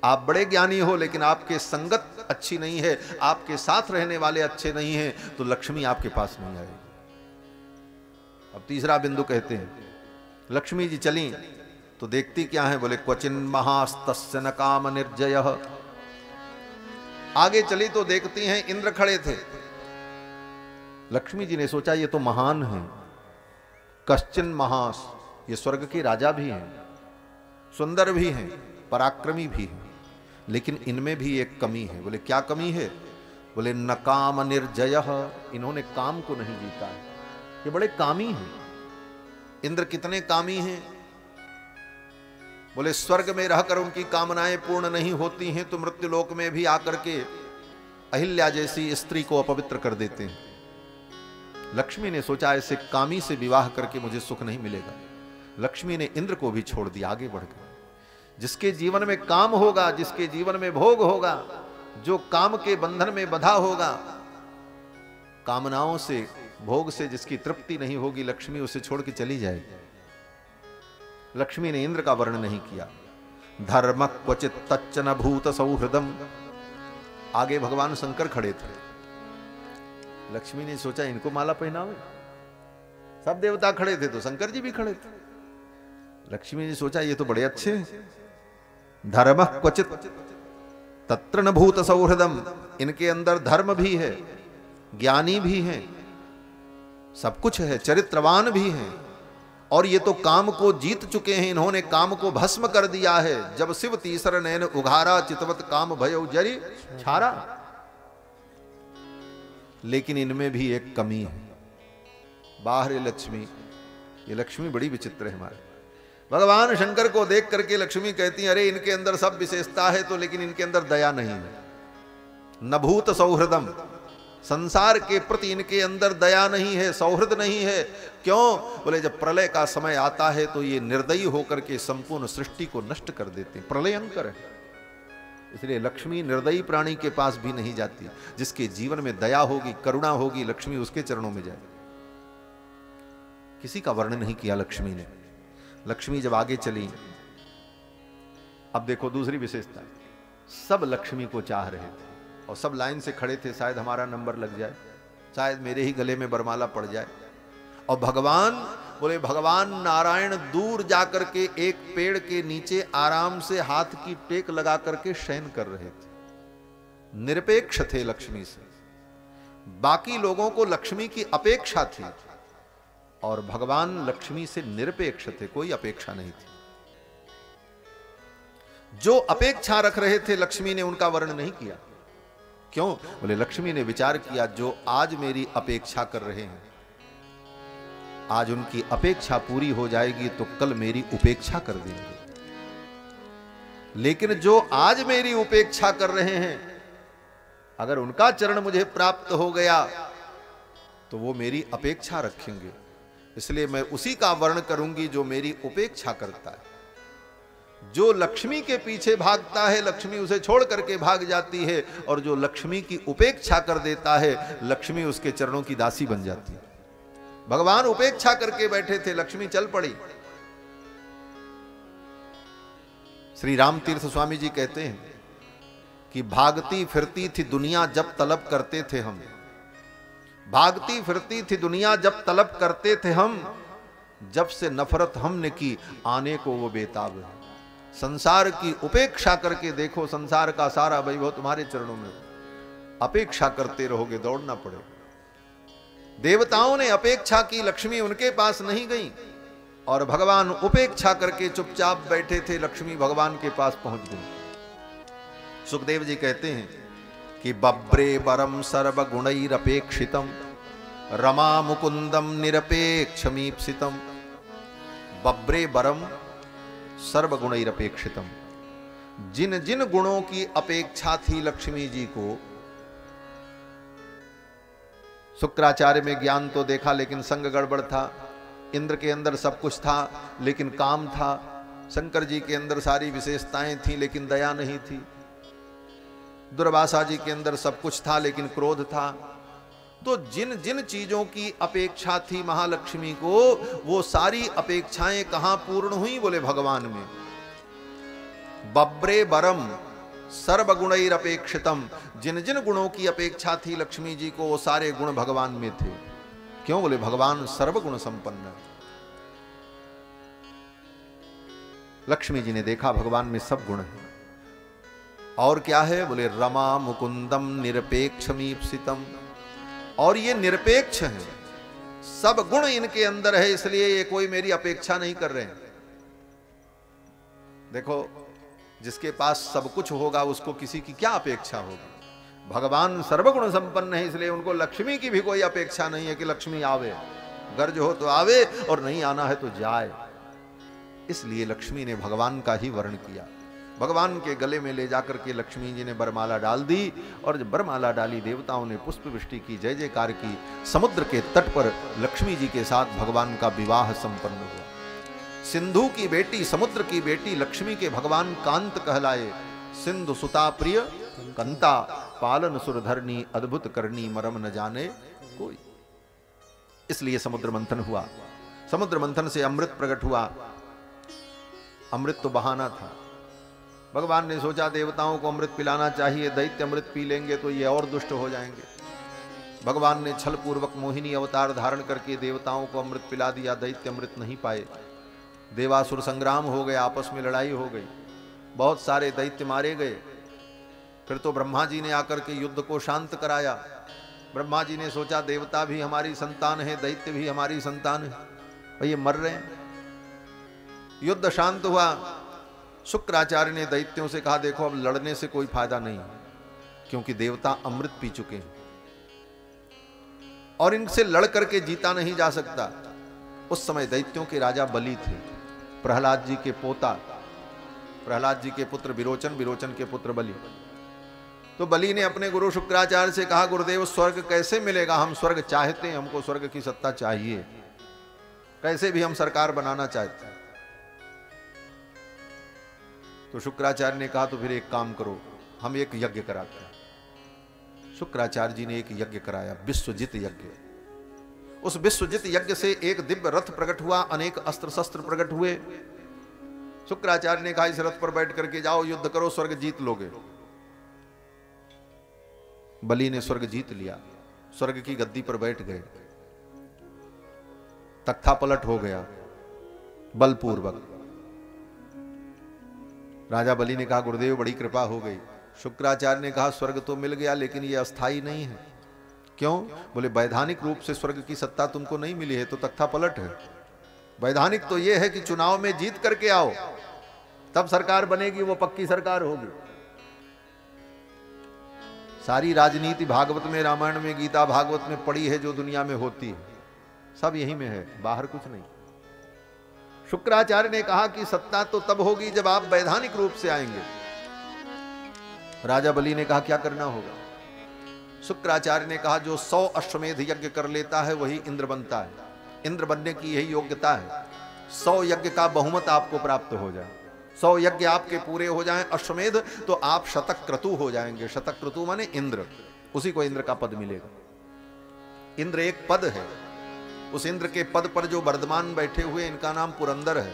आप बड़े ज्ञानी हो, लेकिन आपके संगत अच्छी नहीं है, आपके साथ रहने वाले अच्छे नहीं हैं, तो लक्ष्मी आपके पास नहीं आएगी। अब तीसरा बिंदु कहते हैं, लक्ष्मी जी चली तो देखती क्या है, बोले क्वचिन महास्तस्य न काम निर्जयः। आगे चली तो देखती हैं इंद्र खड़े थे। लक्ष्मी जी ने सोचा ये तो महान है, कश्चिन महास, ये स्वर्ग के राजा भी हैं, सुंदर भी हैं, पराक्रमी भी हैं, लेकिन इनमें भी एक कमी है। बोले क्या कमी है, बोले न काम निर्जयः, इन्होंने काम को नहीं जीता है, ये बड़े कामी हैं। इंद्र कितने कामी हैं, बोले स्वर्ग में रहकर उनकी कामनाएं पूर्ण नहीं होती हैं, तो मृत्युलोक में भी आकर के अहिल्या जैसी स्त्री को अपवित्र कर देते हैं। लक्ष्मी ने सोचा ऐसे कामी से विवाह करके मुझे सुख नहीं मिलेगा। लक्ष्मी ने इंद्र को भी छोड़ दिया, आगे बढ़ गए। जिसके जीवन में काम होगा, जिसके जीवन में भोग होगा, जो काम के बंधन में बंधा होगा, कामनाओं से, भोग से जिसकी तृप्ति नहीं होगी, लक्ष्मी उसे छोड़ के चली जाएगी। लक्ष्मी ने इंद्र का वर्ण नहीं किया। धर्म क्वचित तच्चन भूत सौहृदम, आगे भगवान शंकर खड़े थे। लक्ष्मी ने सोचा इनको माला पहनावे, सब देवता खड़े थे तो शंकर जी भी खड़े थे। लक्ष्मी ने सोचा ये तो बड़े अच्छे हैं। धर्म क्वचित तत्र न भूत सौहृदम, इनके अंदर धर्म भी है, ज्ञानी भी हैं, सब कुछ है, चरित्रवान भी हैं, और ये तो काम को जीत चुके हैं, इन्होंने काम को भस्म कर दिया है। जब शिव तीसर नैन उघारा, चितवत काम भयो जरी छारा। लेकिन इनमें भी एक कमी है। बाहर लक्ष्मी, ये लक्ष्मी बड़ी विचित्र है हमारे। भगवान शंकर को देख करके लक्ष्मी कहती है अरे इनके अंदर सब विशेषता है, तो लेकिन इनके अंदर दया नहीं है। न भूत सौहृदम, संसार के प्रति इनके अंदर दया नहीं है, सौहृद नहीं है। क्यों, बोले जब प्रलय का समय आता है तो ये निर्दयी होकर के संपूर्ण सृष्टि को नष्ट कर देते हैं, प्रलयंकर है। इसलिए लक्ष्मी निर्दयी प्राणी के पास भी नहीं जाती। जिसके जीवन में दया होगी, करुणा होगी, लक्ष्मी उसके चरणों में जाए। किसी का वर्णन नहीं किया लक्ष्मी ने। लक्ष्मी जब आगे चली, अब देखो दूसरी विशेषता, सब लक्ष्मी को चाह रहे थे और सब लाइन से खड़े थे, शायद हमारा नंबर लग जाए, शायद मेरे ही गले में बरमाला पड़ जाए। और भगवान, बोले भगवान नारायण दूर जाकर के एक पेड़ के नीचे आराम से हाथ की टेक लगा करके शयन कर रहे थे। निरपेक्ष थे लक्ष्मी से। बाकी लोगों को लक्ष्मी की अपेक्षा थी और भगवान लक्ष्मी से निरपेक्ष थे, कोई अपेक्षा नहीं थी। जो अपेक्षा रख रहे थे लक्ष्मी ने उनका वर्णन नहीं किया। क्यों, बोले लक्ष्मी ने विचार किया जो आज मेरी अपेक्षा कर रहे हैं, आज उनकी अपेक्षा पूरी हो जाएगी तो कल मेरी उपेक्षा कर देंगे। लेकिन जो आज मेरी उपेक्षा कर रहे हैं, अगर उनका चरण मुझे प्राप्त हो गया तो वो मेरी अपेक्षा रखेंगे। इसलिए मैं उसी का वर्ण करूंगी जो मेरी उपेक्षा करता है। जो लक्ष्मी के पीछे भागता है, लक्ष्मी उसे छोड़ करके भाग जाती है, और जो लक्ष्मी की उपेक्षा कर देता है, लक्ष्मी उसके चरणों की दासी बन जाती है। भगवान उपेक्षा करके बैठे थे, लक्ष्मी चल पड़ी। श्री राम तीर्थ स्वामी जी कहते हैं कि भागती फिरती थी दुनिया जब तलब करते थे हम, भागती फिरती थी दुनिया जब तलब करते थे हम, जब से नफरत हमने की आने को वो बेताब है। संसार की उपेक्षा करके देखो, संसार का सारा वैभव तुम्हारे चरणों में। अपेक्षा करते रहोगे, दौड़ना पड़ेगा। देवताओं ने अपेक्षा की, लक्ष्मी उनके पास नहीं गई, और भगवान उपेक्षा करके चुपचाप बैठे थे, लक्ष्मी भगवान के पास पहुंच गई। सुखदेव जी कहते हैं कि बब्रे बरम सर्व गुणैरपेक्षितम रमा मुकुंदम निरपेक्षमीप्सितम। बब्रे बरम सर्व गुणैरपेक्षितम, जिन जिन गुणों की अपेक्षा थी लक्ष्मी जी को। शुक्राचार्य में ज्ञान तो देखा लेकिन संग गड़बड़ था। इंद्र के अंदर सब कुछ था लेकिन काम था। शंकर जी के अंदर सारी विशेषताएं थी लेकिन दया नहीं थी। दुर्वासा जी के अंदर सब कुछ था लेकिन क्रोध था। तो जिन जिन चीजों की अपेक्षा थी महालक्ष्मी को, वो सारी अपेक्षाएं कहां पूर्ण हुई? बोले भगवान में। बब्रे बरम सर्व गुणैरपेक्षितम, जिन जिन गुणों की अपेक्षा थी लक्ष्मी जी को, वो सारे गुण भगवान में थे। क्यों? बोले भगवान सर्वगुण संपन्न है। लक्ष्मी जी ने देखा भगवान में सब गुण है। और क्या है? बोले रमा मुकुंदम निरपेक्षमीप्सितम, और ये निरपेक्ष है, सब गुण इनके अंदर है, इसलिए ये कोई मेरी अपेक्षा नहीं कर रहे हैं। देखो, जिसके पास सब कुछ होगा उसको किसी की क्या अपेक्षा होगी? भगवान सर्वगुण संपन्न है, इसलिए उनको लक्ष्मी की भी कोई अपेक्षा नहीं है कि लक्ष्मी आवे, गर्ज हो तो आवे और नहीं आना है तो जाए। इसलिए लक्ष्मी ने भगवान का ही वर्ण किया। भगवान के गले में ले जाकर के लक्ष्मी जी ने बरमाला डाल दी, और जब बरमाला डाली देवताओं ने पुष्प वृष्टि की, जय जयकार की। समुद्र के तट पर लक्ष्मी जी के साथ भगवान का विवाह संपन्न हुआ। सिंधु की बेटी, समुद्र की बेटी लक्ष्मी के भगवान कांत कहलाए। सिंधु सुता प्रिय कंता, पालन सुरधरनी अद्भुत करनी मरम न जाने कोई। इसलिए समुद्र मंथन हुआ। समुद्र मंथन से अमृत प्रकट हुआ। अमृत तो बहाना था। भगवान ने सोचा देवताओं को अमृत पिलाना चाहिए, दैत्य अमृत पी लेंगे तो ये और दुष्ट हो जाएंगे। भगवान ने छल पूर्वक मोहिनी अवतार धारण करके देवताओं को अमृत पिला दिया। दैत्य अमृत नहीं पाए। देवासुर संग्राम हो गया, आपस में लड़ाई हो गई, बहुत सारे दैत्य मारे गए। फिर तो ब्रह्मा जी ने आकर के युद्ध को शांत कराया। ब्रह्मा जी ने सोचा देवता भी हमारी संतान है, दैत्य भी हमारी संतान है, भाई ये मर रहे हैं। युद्ध शांत हुआ। शुक्राचार्य ने दैत्यों से कहा देखो अब लड़ने से कोई फायदा नहीं, क्योंकि देवता अमृत पी चुके हैं और इनसे लड़ करके जीता नहीं जा सकता। उस समय दैत्यों के राजा बलि थे, प्रहलाद जी के पोता, प्रहलाद जी के पुत्र विरोचन, विरोचन के पुत्र बलि। तो बलि ने अपने गुरु शुक्राचार्य से कहा गुरुदेव स्वर्ग कैसे मिलेगा? हम स्वर्ग चाहते हैं, हमको स्वर्ग की सत्ता चाहिए, कैसे भी हम सरकार बनाना चाहते हैं। तो शुक्राचार्य ने कहा तो फिर एक काम करो, हम एक यज्ञ कराते हैं। शुक्राचार्य जी ने एक यज्ञ कराया, विश्वजित यज्ञ। उस विश्वजित यज्ञ से एक दिव्य रथ प्रकट हुआ, अनेक अस्त्र शस्त्र प्रकट हुए। शुक्राचार्य ने कहा इस रथ पर बैठ करके जाओ, युद्ध करो, स्वर्ग जीत लोगे। बलि ने स्वर्ग जीत लिया, स्वर्ग की गद्दी पर बैठ गए। तख्ता पलट हो गया बलपूर्वक। राजा बलि ने कहा गुरुदेव बड़ी कृपा हो गई। शुक्राचार्य ने कहा स्वर्ग तो मिल गया लेकिन यह अस्थाई नहीं है। क्यों? बोले वैधानिक रूप से स्वर्ग की सत्ता तुमको नहीं मिली है तो तख्ता पलट है। वैधानिक तो यह है कि चुनाव में जीत करके आओ, तब सरकार बनेगी, वो पक्की सरकार होगी। सारी राजनीति भागवत में, रामायण में, गीता भागवत में पड़ी है, जो दुनिया में होती है सब यही में है, बाहर कुछ नहीं। शुक्राचार्य ने कहा कि सत्ता तो तब होगी जब आप वैधानिक रूप से आएंगे। राजा बलि ने कहा क्या करना होगा? शुक्राचार्य ने कहा जो 100 अश्वमेध यज्ञ कर लेता है वही इंद्र बनता है। इंद्र बनने की यही योग्यता है, 100 यज्ञ का बहुमत आपको प्राप्त हो जाए, 100 यज्ञ आपके पूरे हो जाएं अश्वमेध, तो आप शतक्रतु हो जाएंगे। शतक्रतु माने इंद्र, उसी को इंद्र का पद मिलेगा। इंद्र एक पद है, उस इंद्र के पद पर जो वर्धमान बैठे हुए इनका नाम पुरंदर है।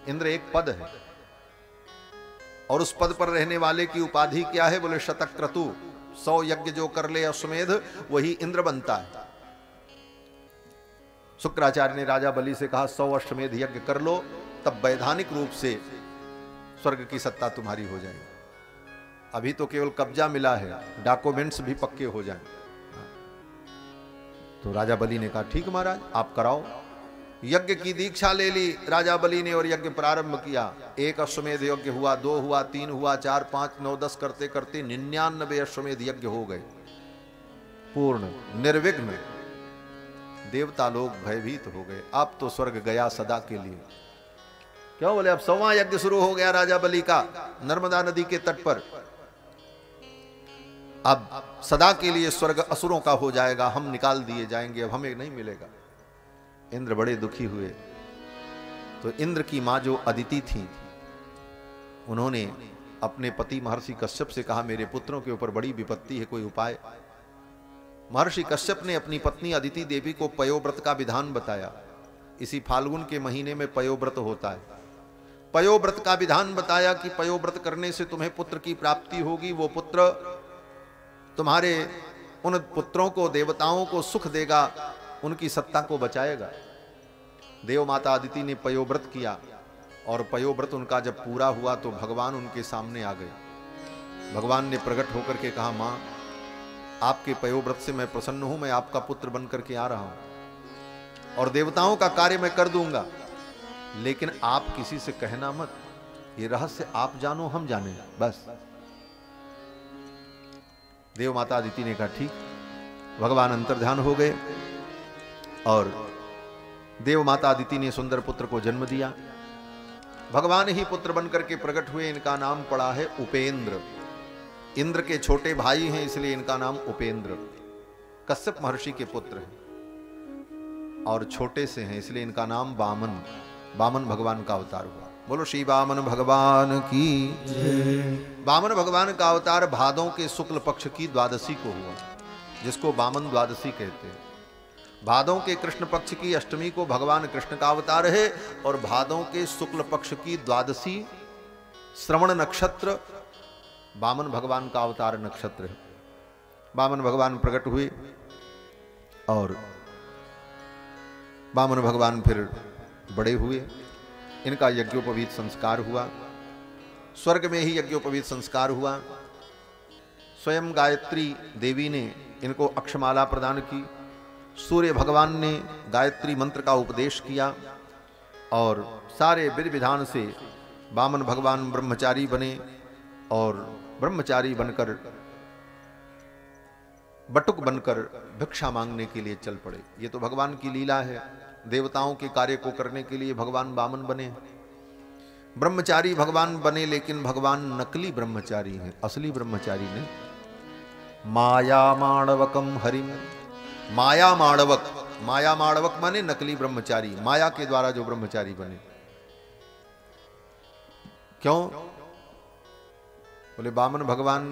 इंद्र एक पद है और उस पद पर रहने वाले की उपाधि क्या है? बोले शतक्रतु। 100 यज्ञ जो कर ले अश्वमेध वही इंद्र बनता है। शुक्राचार्य ने राजा बलि से कहा 100 अश्वमेध यज्ञ कर लो, तब वैधानिक रूप से स्वर्ग की सत्ता तुम्हारी हो जाएगी। अभी तो केवल कब्जा मिला है, डॉक्यूमेंट्स भी पक्के हो जाएं। तो राजा बलि ने कहा ठीक महाराज आप कराओ। यज्ञ की दीक्षा ले ली राजा बलि ने और यज्ञ प्रारंभ किया। 1 अश्वमेध यज्ञ हुआ, 2 हुआ, 3 हुआ, 4, 5, 9, 10 करते करते 99 अश्वमेध यज्ञ हो गए पूर्ण निर्विघ्न। देवता लोग भयभीत हो गए, अब तो स्वर्ग गया सदा के लिए। क्यों बोले अब 100वां यज्ञ शुरू हो गया राजा बलि का नर्मदा नदी के तट पर। अब सदा के लिए स्वर्ग असुरों का हो जाएगा, हम निकाल दिए जाएंगे, अब हमें नहीं मिलेगा। इंद्र बड़े दुखी हुए। तो इंद्र की मां जो अदिति थी, उन्होंने अपने पति महर्षि कश्यप से कहा मेरे पुत्रों के ऊपर बड़ी विपत्ति है, कोई उपाय। महर्षि कश्यप ने अपनी पत्नी अदिति देवी को पयोव्रत का विधान बताया। इसी फाल्गुन के महीने में पयोव्रत होता है। पयोव्रत का विधान बताया कि पयोव्रत करने से तुम्हें पुत्र की प्राप्ति होगी, वो पुत्र तुम्हारे उन पुत्रों को, देवताओं को सुख देगा, उनकी सत्ता को बचाएगा। देव माता अदिति ने पयोव्रत किया और पयोव्रत उनका जब पूरा हुआ तो भगवान उनके सामने आ गए। भगवान ने प्रकट होकर के कहा मां आपके पयोव्रत से मैं प्रसन्न हूं, मैं आपका पुत्र बनकर के आ रहा हूं और देवताओं का कार्य मैं कर दूंगा, लेकिन आप किसी से कहना मत, ये रहस्य आप जानो हम जाने बस। देव माता अदिति ने कहा ठीक। भगवान अंतर्ध्यान हो गए और देव माता अदिति ने सुंदर पुत्र को जन्म दिया। भगवान ही पुत्र बनकर के प्रकट हुए। इनका नाम पड़ा है उपेंद्र। इंद्र के छोटे भाई हैं इसलिए इनका नाम उपेंद्र। कश्यप महर्षि के पुत्र हैं और छोटे से हैं इसलिए इनका नाम वामन। वामन भगवान का अवतार हुआ। बोलो श्री वामन भगवान की जय। वामन भगवान का अवतार भादों के शुक्ल पक्ष की द्वादशी को हुआ, जिसको वामन द्वादशी कहते हैं। भादों के कृष्ण पक्ष की अष्टमी को भगवान कृष्ण का अवतार है और भादों के शुक्ल पक्ष की द्वादशी श्रवण नक्षत्र वामन भगवान का अवतार नक्षत्र है। वामन भगवान प्रकट हुए और वामन भगवान फिर बड़े हुए। इनका यज्ञोपवीत संस्कार हुआ। स्वर्ग में ही यज्ञोपवीत संस्कार हुआ। स्वयं गायत्री देवी ने इनको अक्षमाला प्रदान की। सूर्य भगवान ने गायत्री मंत्र का उपदेश किया और सारे विधि विधान से वामन भगवान ब्रह्मचारी बने और ब्रह्मचारी बनकर बटुक बनकर भिक्षा मांगने के लिए चल पड़े। ये तो भगवान की लीला है। देवताओं के कार्य को करने के लिए भगवान वामन बने। ब्रह्मचारी भगवान बने लेकिन भगवान नकली ब्रह्मचारी हैं, असली ब्रह्मचारी नहीं। माया माणवकम हरिम। माया माणवक, माया माणवक माने नकली ब्रह्मचारी, माया के द्वारा जो ब्रह्मचारी बने। क्यों बोले वामन भगवान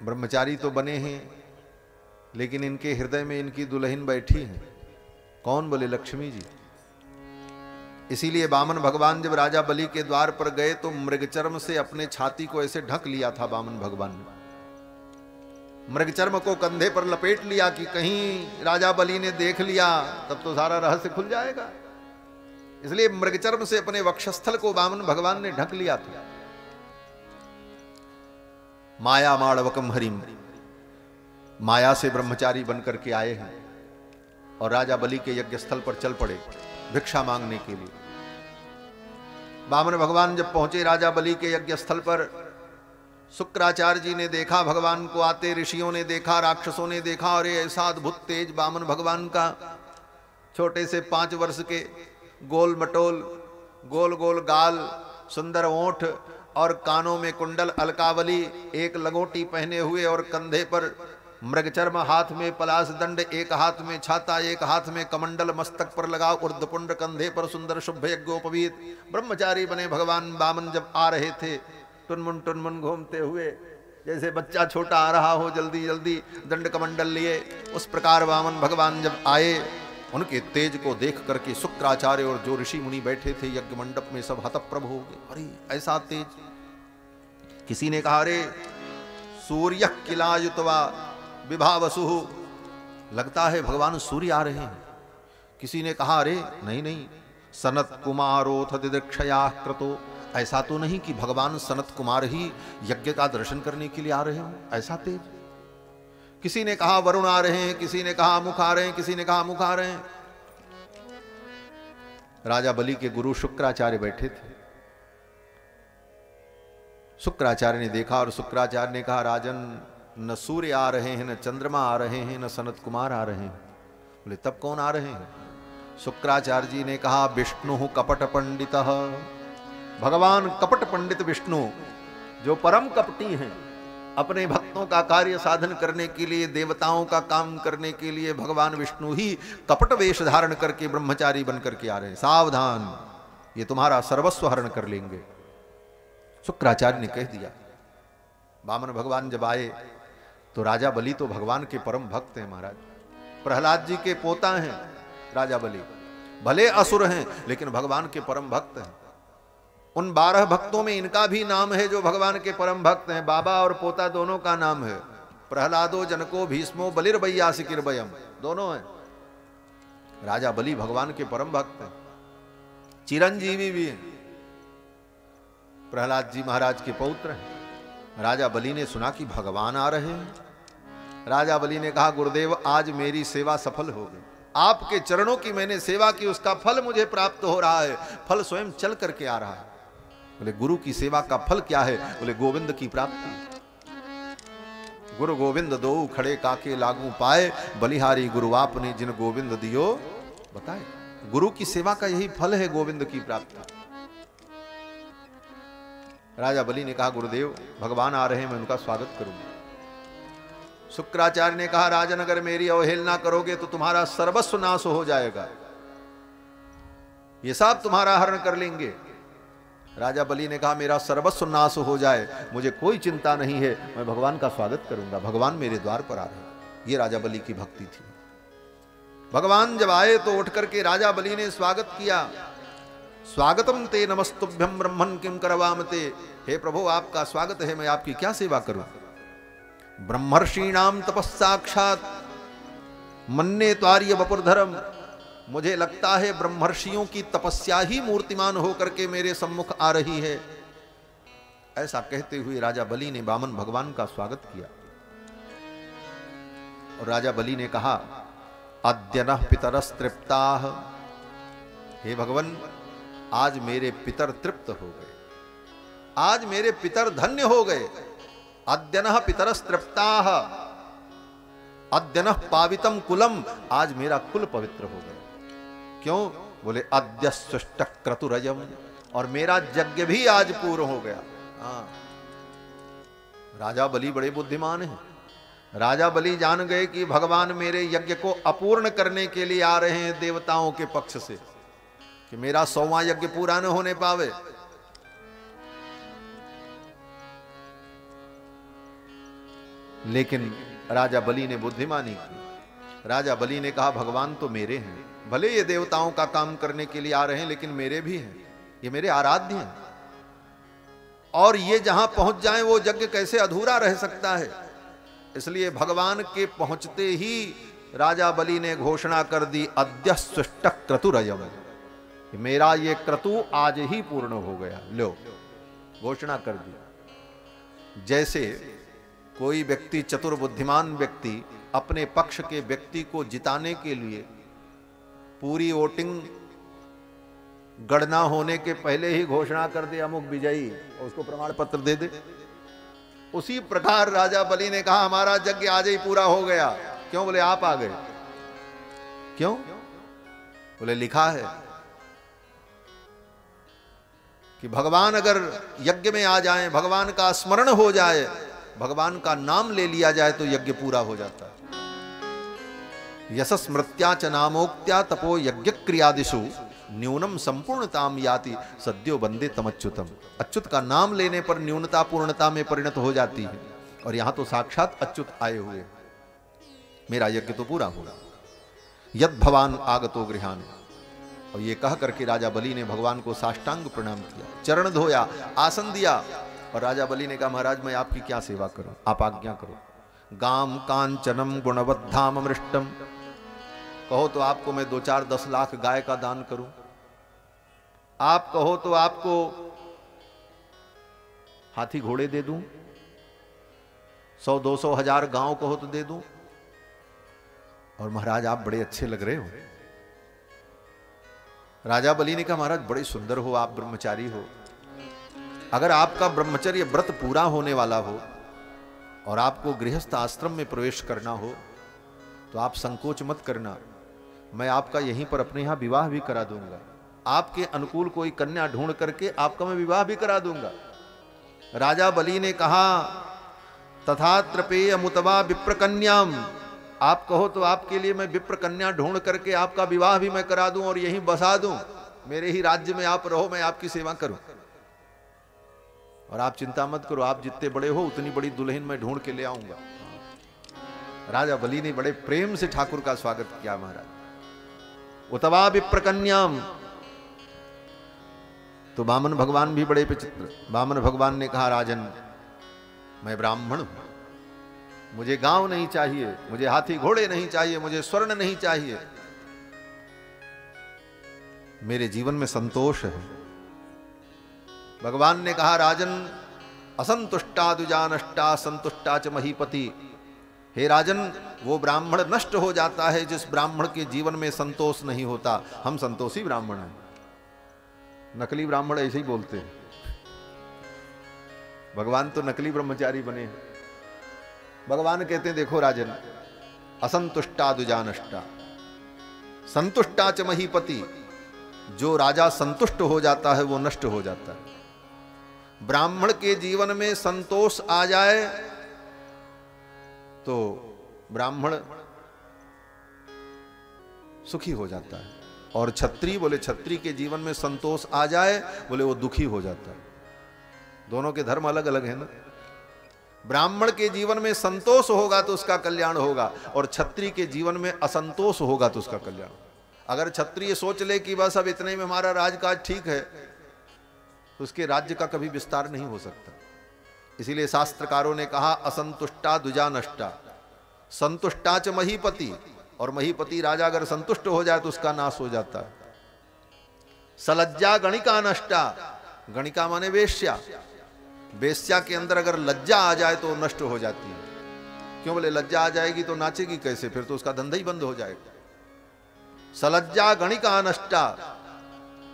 ब्रह्मचारी तो बने हैं लेकिन इनके हृदय में इनकी दुल्हन बैठी है। कौन बोले लक्ष्मी जी। इसीलिए वामन भगवान जब राजा बलि के द्वार पर गए तो मृगचर्म से अपने छाती को ऐसे ढक लिया था वामन भगवान ने। मृगचर्म को कंधे पर लपेट लिया कि कहीं राजा बलि ने देख लिया तब तो सारा रहस्य खुल जाएगा। इसलिए मृगचर्म से अपने वक्षस्थल को वामन भगवान ने ढक लिया था। माया माणवकम हरिम, माया से ब्रह्मचारी बनकर के आए हैं और राजा बलि के यज्ञ स्थल पर चल पड़े भिक्षा मांगने के लिए। वामन भगवान जब पहुंचे राजा बलि के यज्ञ स्थल पर, शुक्राचार्य जी ने देखा भगवान को आते, ऋषियों ने देखा, राक्षसों ने देखा और ये ऐसा अद्भुत तेज वामन भगवान का। छोटे से 5 वर्ष के, गोल मटोल, गोल गोल गाल, सुंदर ओंठ और कानों में कुंडल, अलकावली, एक लंगोटी पहने हुए और कंधे पर मृगचर्म, हाथ में पलाश दंड, एक हाथ में छाता, एक हाथ में कमंडल, मस्तक पर लगा उर्धपुंड, कंधे पर सुंदर शुभ यज्ञोपवीत ब्रह्मचारी बने भगवान वामन जब आ रहे थे टुनमुन घूमते हुए, जैसे बच्चा छोटा आ रहा हो जल्दी जल्दी दंड कमंडल लिए, उस प्रकार वामन भगवान जब आए उनके तेज को देख करके शुक्राचार्य और जो ऋषि मुनि बैठे थे यज्ञ मंडप में सब हतप्रभ हो गए। अरे ऐसा तेज। किसी ने कहा अरे सूर्य किलायुतवा विभावसु, लगता है भगवान सूर्य आ रहे हैं। किसी ने कहा अरे नहीं नहीं, सनत कुमारोथ दिदक्षया क्रतो ऐसा तो नहीं कि भगवान सनत कुमार ही यज्ञ का दर्शन करने के लिए आ रहे हो, ऐसा तेज। किसी ने कहा वरुण आ रहे हैं, किसी ने कहा मुख आ रहे हैं, किसी ने कहा मुख आ रहे हैं। राजा बलि के गुरु शुक्राचार्य बैठे थे। शुक्राचार्य ने देखा और शुक्राचार्य ने कहा राजन, न सूर्य आ रहे हैं, न चंद्रमा आ रहे हैं, न सनत कुमार आ रहे हैं। बोले तब कौन आ रहे हैं? शुक्राचार्य जी ने कहा विष्णु कपट पंडित, भगवान कपट पंडित विष्णु जो परम कपटी हैं, अपने भक्तों का कार्य साधन करने के लिए, देवताओं का काम करने के लिए भगवान विष्णु ही कपट वेश धारण करके ब्रह्मचारी बन करके आ रहे हैं। सावधान, ये तुम्हारा सर्वस्व हरण कर लेंगे। शुक्राचार्य ने कह दिया। वामन भगवान जब आए तो राजा बलि तो भगवान के परम भक्त हैं महाराज, प्रहलाद जी के पोता हैं राजा बलि, भले असुर हैं लेकिन भगवान के परम भक्त हैं। उन 12 भक्तों में इनका भी नाम है जो भगवान के परम भक्त हैं। बाबा और पोता दोनों का नाम है, प्रहलादो जनको भीष्मो बलिर्वैयासिकिर्वयम्, दोनों हैं। राजा बलि भगवान के परम भक्त हैं, चिरंजीवी भी हैं, प्रहलाद जी महाराज के पौत्र हैं। राजा बलि ने सुना कि भगवान आ रहे हैं। राजा बलि ने कहा गुरुदेव आज मेरी सेवा सफल हो गई, आपके चरणों की मैंने सेवा की, उसका फल मुझे प्राप्त हो रहा है, फल स्वयं चल करके आ रहा है। बोले गुरु की सेवा का फल क्या है? बोले गोविंद की प्राप्ति। गुरु गोविंद दो खड़े काके लागू पाए, बलिहारी गुरु आपने जिन गोविंद दियो बताए। गुरु की सेवा का यही फल है गोविंद की प्राप्ति। राजा बलि ने कहा गुरुदेव भगवान आ रहे हैं, मैं उनका स्वागत करूंगा। शुक्राचार्य ने कहा राजन अगर मेरी अवहेलना करोगे तो तुम्हारा सर्वस्व नाश हो जाएगा, ये सब तुम्हारा हरण कर लेंगे। राजा बलि ने कहा मेरा सर्वस्व नाश हो जाए मुझे कोई चिंता नहीं है, मैं भगवान का स्वागत करूंगा, भगवान मेरे द्वार पर आ रहे हैं। ये राजा बलि की भक्ति थी। भगवान जब आए तो उठ करके राजा बलि ने स्वागत किया। स्वागतम ते नमस्तुभ्यम ब्रह्मन् किम करवाम ते, हे प्रभु आपका स्वागत है, मैं आपकी क्या सेवा करूं। ब्रह्मर्षीणाम तपस्साक्षात मन्ने त्वार्य वपुर्धरम, मुझे लगता है ब्रह्मर्षियों की तपस्या ही मूर्तिमान होकर के मेरे सम्मुख आ रही है। ऐसा कहते हुए राजा बलि ने वामन भगवान का स्वागत किया। और राजा बलि ने कहा अद्यनः पितरस्तृप्ताः, हे भगवान आज मेरे पितर तृप्त हो गए, आज मेरे पितर धन्य हो गए। अद्यनः पितरस्तृप्ताः अद्यनः पावितम कुलम, आज मेरा कुल पवित्र हो गया। क्यों? बोले अद्य सुष्ट क्रतुरयम, और मेरा यज्ञ भी आज पूर्ण हो गया। राजा बलि बड़े बुद्धिमान हैं। राजा बलि जान गए कि भगवान मेरे यज्ञ को अपूर्ण करने के लिए आ रहे हैं देवताओं के पक्ष से, कि मेरा 100वां यज्ञ पूरा न होने पावे। लेकिन राजा बलि ने बुद्धिमानी की। राजा बलि ने कहा भगवान तो मेरे हैं, भले ये देवताओं का काम करने के लिए आ रहे हैं लेकिन मेरे भी हैं, ये मेरे आराध्य हैं, और ये जहां पहुंच जाएं वो यज्ञ कैसे अधूरा रह सकता है। इसलिए भगवान के पहुंचते ही राजा बलि ने घोषणा कर दी अद्य सुष्ट क्रतुरयम, मेरा ये क्रतु आज ही पूर्ण हो गया। लो घोषणा कर दी। जैसे कोई व्यक्ति, चतुर बुद्धिमान व्यक्ति अपने पक्ष के व्यक्ति को जिताने के लिए पूरी वोटिंग गणना होने के पहले ही घोषणा कर दे अमुक विजयी, और उसको प्रमाण पत्र दे दे, उसी प्रकार राजा बलि ने कहा हमारा यज्ञ आज ही पूरा हो गया। क्यों? बोले आप आ गए। क्यों? बोले लिखा है कि भगवान अगर यज्ञ में आ जाएं, भगवान का स्मरण हो जाए, भगवान का नाम ले लिया जाए तो यज्ञ पूरा हो जाता है। यशस्मृत्या च नामोक्त्या तपो यज्ञ क्रियादिषु न्यूनम संपूर्णताम याति सद्यो बंदे तमच्युतम। अच्युत का नाम लेने पर न्यूनता पूर्णता में परिणत हो जाती है, और यहां तो साक्षात अच्युत आए हुए, मेरा यज्ञ तो पूरा होगा। यद भवान आगतो गृहान, और ये कह करके राजा बलि ने भगवान को साष्टांग प्रणाम किया, चरण धोया, आसन दिया, और राजा बलि ने कहा महाराज मैं आपकी क्या सेवा करूं, आप आज्ञा करो। गाम कांचनम गुणवद्धाम अमृष्टम, कहो तो आपको मैं 2-4-10 लाख गाय का दान करूं, आप कहो तो आपको हाथी घोड़े दे दूं, 100 200 1000 गांव को हो तो दे दूं। और महाराज आप बड़े अच्छे लग रहे हो। राजा बलि ने कहा महाराज बड़े सुंदर हो आप, ब्रह्मचारी हो, अगर आपका ब्रह्मचर्य व्रत पूरा होने वाला हो और आपको गृहस्थ आश्रम में प्रवेश करना हो तो आप संकोच मत करना, मैं आपका यहीं पर अपने यहां विवाह भी करा दूंगा। आपके अनुकूल कोई कन्या ढूंढ करके आपका मैं विवाह भी करा दूंगा। राजा बलि ने कहा तथा त्रपेय मुतवा विप्र कन्याम, आप कहो तो आपके लिए मैं विप्र कन्या ढूंढ करके आपका विवाह भी मैं करा दूं और यहीं बसा दूं, मेरे ही राज्य में आप रहो, मैं आपकी सेवा करूं। और आप चिंता मत करो, आप जितने बड़े हो उतनी बड़ी दुल्हन मैं ढूंढ के ले आऊंगा। राजा बलि ने बड़े प्रेम से ठाकुर का स्वागत किया महाराज। उतवा विप्र कन्याम। तो वामन भगवान भी बड़े विचित्र। वामन भगवान ने कहा राजन मैं ब्राह्मण हूं, मुझे गांव नहीं चाहिए, मुझे हाथी घोड़े नहीं चाहिए, मुझे स्वर्ण नहीं चाहिए, मेरे जीवन में संतोष है। भगवान ने कहा राजन असंतुष्टा दुजा नष्टा संतुष्टा च महीपति। हे राजन वो ब्राह्मण नष्ट हो जाता है जिस ब्राह्मण के जीवन में संतोष नहीं होता। हम संतोषी ब्राह्मण हैं, नकली ब्राह्मण ऐसे ही बोलते हैं। भगवान तो नकली ब्रह्मचारी बने हैं। भगवान कहते हैं देखो राजन असंतुष्टा दुजा नष्टा संतुष्टा च महीपति। जो राजा संतुष्ट हो जाता है वो नष्ट हो जाता है। ब्राह्मण के जीवन में संतोष आ जाए तो ब्राह्मण सुखी हो जाता है, और क्षत्रिय बोले क्षत्रिय के जीवन में संतोष आ जाए बोले वो दुखी हो जाता है। दोनों के धर्म अलग अलग है ना। ब्राह्मण के जीवन में संतोष होगा तो उसका कल्याण होगा, और क्षत्रिय के जीवन में असंतोष होगा तो उसका कल्याण। अगर क्षत्रिय सोच ले कि बस अब इतने में हमारा राजकाज ठीक है तो उसके राज्य का कभी विस्तार नहीं हो सकता। इसीलिए शास्त्रकारों ने कहा असंतुष्टा दुजा नष्टा संतुष्टा च महीपति। और महीपति राजा अगर संतुष्ट हो जाए तो उसका नाश हो जाता है। सलज्जा गणिका नष्टा, गणिका माने वेश्या, वेश्या के अंदर अगर लज्जा आ जाए तो नष्ट हो जाती है। क्यों बोले लज्जा आ जाएगी तो नाचेगी कैसे, फिर तो उसका धंधा ही बंद हो जाएगा। सलज्जा गणिका नष्टा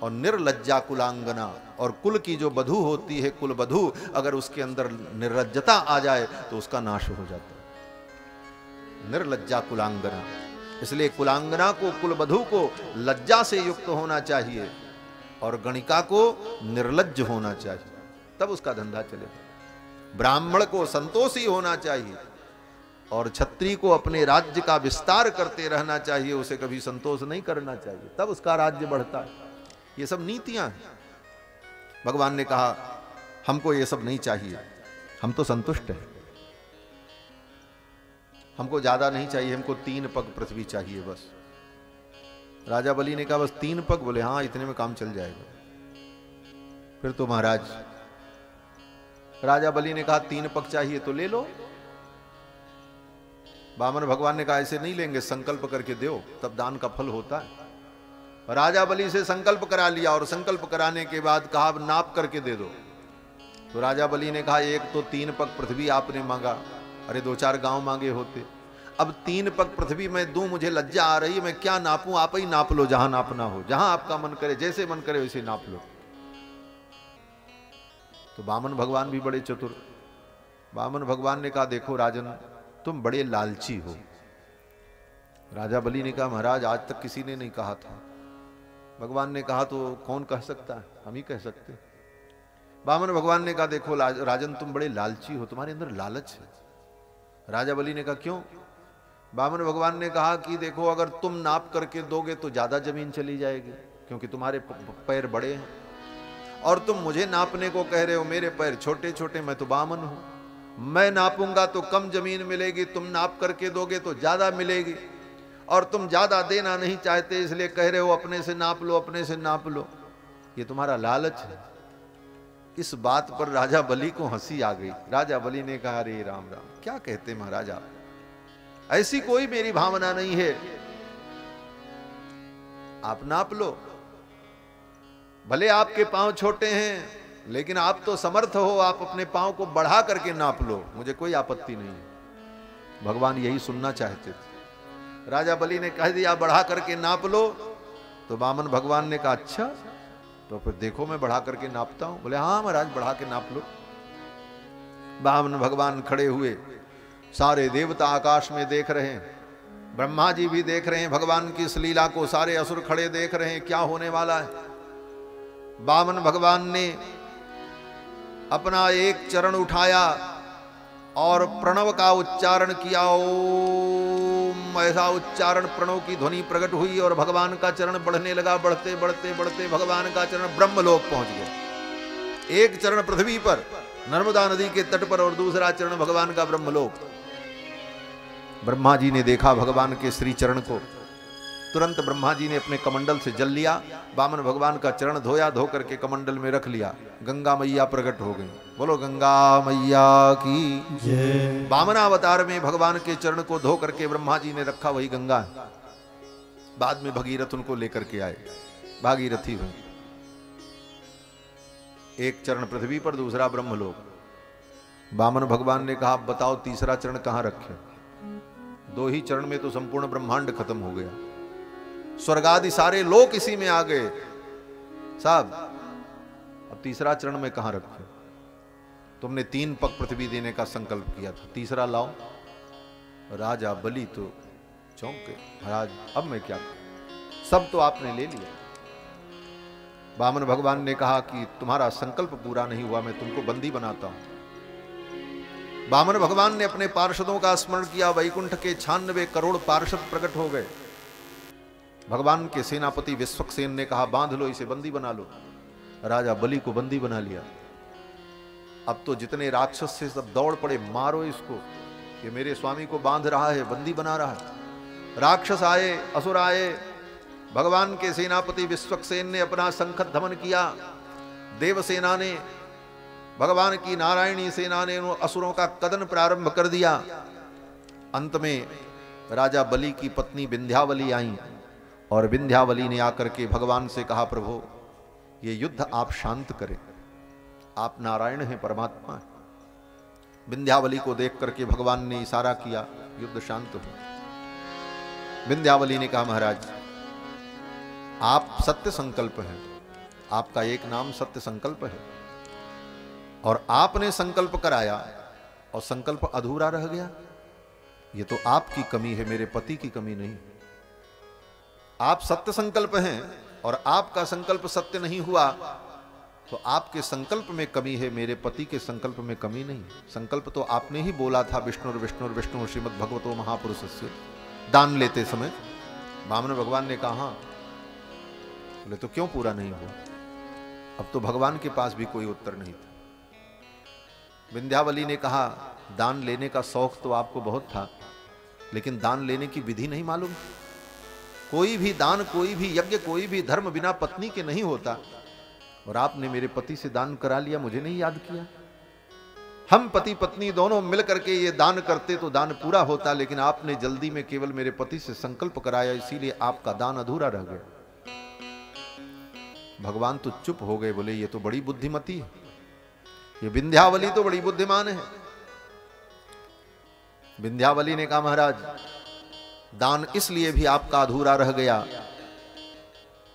और निर्लज्जा कुलांगना। और कुल की जो बधू होती है कुल बधू, अगर उसके अंदर निर्लज्जता आ जाए तो उसका नाश हो जाता है। निर्लज्जा कुलांगना। इसलिए कुलांगना को कुल बधू को लज्जा से युक्त होना चाहिए और गणिका को निर्लज्ज होना चाहिए, तब उसका धंधा चलेगा। ब्राह्मण को संतोषी होना चाहिए और क्षत्रिय को अपने राज्य का विस्तार करते रहना चाहिए, उसे कभी संतोष नहीं करना चाहिए, तब उसका राज्य बढ़ता है। ये सब नीतियां हैं। भगवान ने कहा हमको ये सब नहीं चाहिए, हम तो संतुष्ट हैं, हमको ज्यादा नहीं चाहिए, हमको 3 पग पृथ्वी चाहिए बस। राजा बलि ने कहा बस 3 पग, बोले हाँ इतने में काम चल जाएगा। फिर तो महाराज राजा बलि ने कहा 3 पग चाहिए तो ले लो। वामन भगवान ने कहा ऐसे नहीं लेंगे, संकल्प करके दो तब दान का फल होता है। राजा बलि से संकल्प करा लिया और संकल्प कराने के बाद कहा नाप करके दे दो। तो राजा बलि ने कहा एक तो 3 पग पृथ्वी आपने मांगा, अरे 2-4 गांव मांगे होते, अब 3 पग पृथ्वी मैं दूं, मुझे लज्जा आ रही है, मैं क्या नापूं, आप ही नाप लो, जहां नापना हो, जहां आपका मन करे, जैसे मन करे वैसे नाप लो। तो वामन भगवान भी बड़े चतुर। वामन भगवान ने कहा देखो राजन तुम बड़े लालची हो। राजा बलि ने कहा महाराज आज तक किसी ने नहीं कहा था। भगवान ने कहा तो कौन कह सकता है, हम ही कह सकते। वामन भगवान ने कहा देखो राजन तुम बड़े लालची हो, तुम्हारे अंदर लालच है। राजा बलि ने कहा क्यों? वामन भगवान ने कहा कि देखो अगर तुम नाप करके दोगे तो ज्यादा जमीन चली जाएगी क्योंकि तुम्हारे पैर बड़े हैं, और तुम मुझे नापने को कह रहे हो, मेरे पैर छोटे छोटे, मैं तो वामन हूं, मैं नापूंगा तो कम जमीन मिलेगी, तुम नाप करके दोगे तो ज्यादा मिलेगी, और तुम ज्यादा देना नहीं चाहते इसलिए कह रहे हो अपने से नाप लो, अपने से नाप लो। ये तुम्हारा लालच है। इस बात पर राजा बलि को हंसी आ गई। राजा बलि ने कहा अरे राम राम क्या कहते महाराज आप, ऐसी कोई मेरी भावना नहीं है, आप नाप लो, भले आपके पांव छोटे हैं लेकिन आप तो समर्थ हो, आप अपने पांव को बढ़ा करके नाप लो, मुझे कोई आपत्ति नहीं है। भगवान यही सुनना चाहते थे। राजा बलि ने कह दिया बढ़ा करके नाप लो, तो वामन भगवान ने कहा अच्छा, तो फिर देखो मैं बढ़ा करके नापता हूं। बोले हाँ महाराज बढ़ा के नाप लो। वामन भगवान खड़े हुए, सारे देवता आकाश में देख रहे हैं, ब्रह्मा जी भी देख रहे हैं भगवान की इस लीला को, सारे असुर खड़े देख रहे हैं क्या होने वाला है। वामन भगवान ने अपना एक चरण उठाया और प्रणव का उच्चारण किया, ओम, ऐसा उच्चारण प्रणव की ध्वनि प्रकट हुई और भगवान का चरण बढ़ने लगा। बढ़ते बढ़ते बढ़ते भगवान का चरण ब्रह्मलोक पहुंच गया। एक चरण पृथ्वी पर नर्मदा नदी के तट पर और दूसरा चरण भगवान का ब्रह्मलोक। ब्रह्मा जी ने देखा भगवान के श्री चरण को, तुरंत ब्रह्मा जी ने अपने कमंडल से जल लिया, वामन भगवान का चरण धोया, धो करके कमंडल में रख लिया। गंगा मैया प्रकट हो गई। बोलो गंगा मैया की जय। वामनावतार में भगवान के चरण को धो करके ब्रह्मा जी ने रखा, वही गंगा है। बाद में भगीरथ उनको लेकर के आए, भागीरथी हुई। एक चरण पृथ्वी पर, दूसरा ब्रह्मलोक। वामन भगवान ने कहा बताओ तीसरा चरण कहां रखे। दो ही चरण में तो संपूर्ण ब्रह्मांड खत्म हो गया, स्वर्ग आदि सारे लोक इसी में आ गए साहब। अब तीसरा चरण में कहां रखे। तुमने 3 पग पृथ्वी देने का संकल्प किया था, तीसरा लाओ। राजा बलि तो चौंके, महाराज अब मैं क्या करूं, सब तो आपने ले लिया। वामन भगवान ने कहा कि तुम्हारा संकल्प पूरा नहीं हुआ, मैं तुमको बंदी बनाता हूं। वामन भगवान ने अपने पार्षदों का स्मरण किया, वैकुंठ के 96 करोड़ पार्षद प्रकट हो गए। भगवान के सेनापति विश्वक्सेन ने कहा बांध लो इसे, बंदी बना लो। राजा बलि को बंदी बना लिया। अब तो जितने राक्षस से सब दौड़ पड़े, मारो इसको, ये मेरे स्वामी को बांध रहा है, बंदी बना रहा है। राक्षस आए, असुर आए। भगवान के सेनापति विश्वक्सेन ने अपना शंख धमन किया। देवसेना ने, भगवान की नारायणी सेना ने उन असुरों का कदन प्रारंभ कर दिया। अंत में राजा बलि की पत्नी विंध्यावली आई और विंध्यावली ने आकर के भगवान से कहा प्रभु ये युद्ध आप शांत करें, आप नारायण हैं, परमात्मा हैं। विंध्यावली को देख करके भगवान ने इशारा किया युद्ध शांत हो। विंध्यावली ने कहा महाराज आप सत्य संकल्प हैं, आपका एक नाम सत्य संकल्प है, और आपने संकल्प कराया और संकल्प अधूरा रह गया, ये तो आपकी कमी है, मेरे पति की कमी नहीं। आप सत्य संकल्प हैं और आपका संकल्प सत्य नहीं हुआ, तो आपके संकल्प में कमी है, मेरे पति के संकल्प में कमी नहीं। संकल्प तो आपने ही बोला था विष्णु विष्णु श्रीमद् भगवतो महापुरुषस्य, दान लेते समय। वामन भगवान ने कहा हाँ। बोले तो क्यों पूरा नहीं हुआ। अब तो भगवान के पास भी कोई उत्तर नहीं था। विंध्यावली ने कहा दान लेने का शौक तो आपको बहुत था, लेकिन दान लेने की विधि नहीं मालूम। कोई भी दान, कोई भी यज्ञ, कोई भी धर्म बिना पत्नी के नहीं होता, और आपने मेरे पति से दान करा लिया, मुझे नहीं याद किया। हम पति पत्नी दोनों मिलकर के ये दान करते तो दान पूरा होता, लेकिन आपने जल्दी में केवल मेरे पति से संकल्प कराया, इसीलिए आपका दान अधूरा रह गया। भगवान तो चुप हो गए, बोले ये तो बड़ी बुद्धिमती है, ये विंध्यावली तो बड़ी बुद्धिमान है। विंध्यावली ने कहा महाराज दान इसलिए भी आपका अधूरा रह गया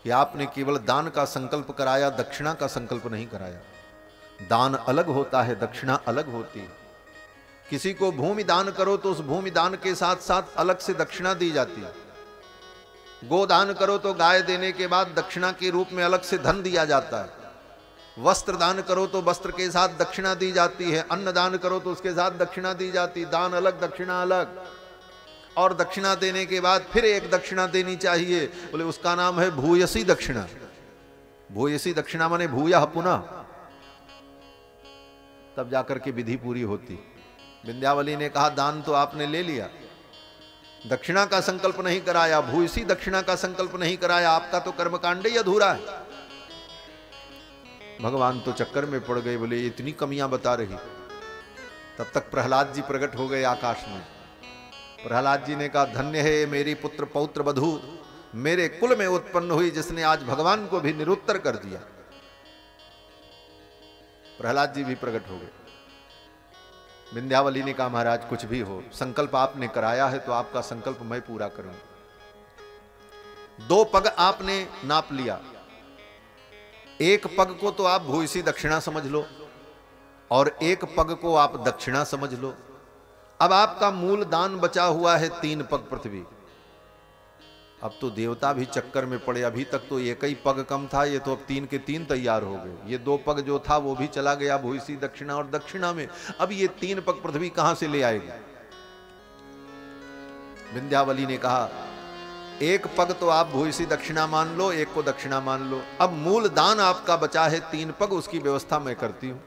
कि आपने केवल दान का संकल्प कराया, दक्षिणा का संकल्प नहीं कराया। दान अलग होता है, दक्षिणा अलग होती है। किसी को भूमि दान करो तो उस भूमि दान के साथ साथ अलग से दक्षिणा दी जाती है। गोदान करो तो गाय देने के बाद दक्षिणा के रूप में अलग से धन दिया जाता है। वस्त्र दान करो तो वस्त्र के साथ दक्षिणा दी जाती है। अन्न दान करो तो उसके साथ दक्षिणा दी जाती है। दान अलग, दक्षिणा अलग। और दक्षिणा देने के बाद फिर एक दक्षिणा देनी चाहिए, बोले उसका नाम है भूयसी दक्षिणा। भूयसी दक्षिणा माने भूयः पुनः, तब जाकर के विधि पूरी होती। विंध्यावली ने कहा दान तो आपने ले लिया, दक्षिणा का संकल्प नहीं कराया, भूयसी दक्षिणा का संकल्प नहीं कराया, आपका तो कर्मकांड ही अधूरा है। भगवान तो चक्कर में पड़ गए, बोले इतनी कमियां बता रही। तब तक प्रहलाद जी प्रकट हो गए आकाश में। प्रहलाद जी ने कहा धन्य है मेरी पुत्र पौत्र वधू, मेरे कुल में उत्पन्न हुई, जिसने आज भगवान को भी निरुत्तर कर दिया। प्रहलाद जी भी प्रकट हो गए। विंध्यावली ने कहा महाराज कुछ भी हो, संकल्प आपने कराया है तो आपका संकल्प मैं पूरा करूंगा। 2 पग आपने नाप लिया, एक पग को तो आप भूयसी दक्षिणा समझ लो और एक पग को आप दक्षिणा समझ लो। अब आपका मूल दान बचा हुआ है 3 पग पृथ्वी। अब तो देवता भी चक्कर में पड़े, अभी तक तो एक ही पग कम था, ये तो अब 3 के 3 तैयार हो गए। ये 2 पग जो था वो भी चला गया भूयसी दक्षिणा और दक्षिणा में, अब ये 3 पग पृथ्वी कहां से ले आएगी। विंध्यावली ने कहा एक पग तो आप भूयसी दक्षिणा मान लो, एक को दक्षिणा मान लो। अब मूल दान आपका बचा है 3 पग, उसकी व्यवस्था मैं करती हूं।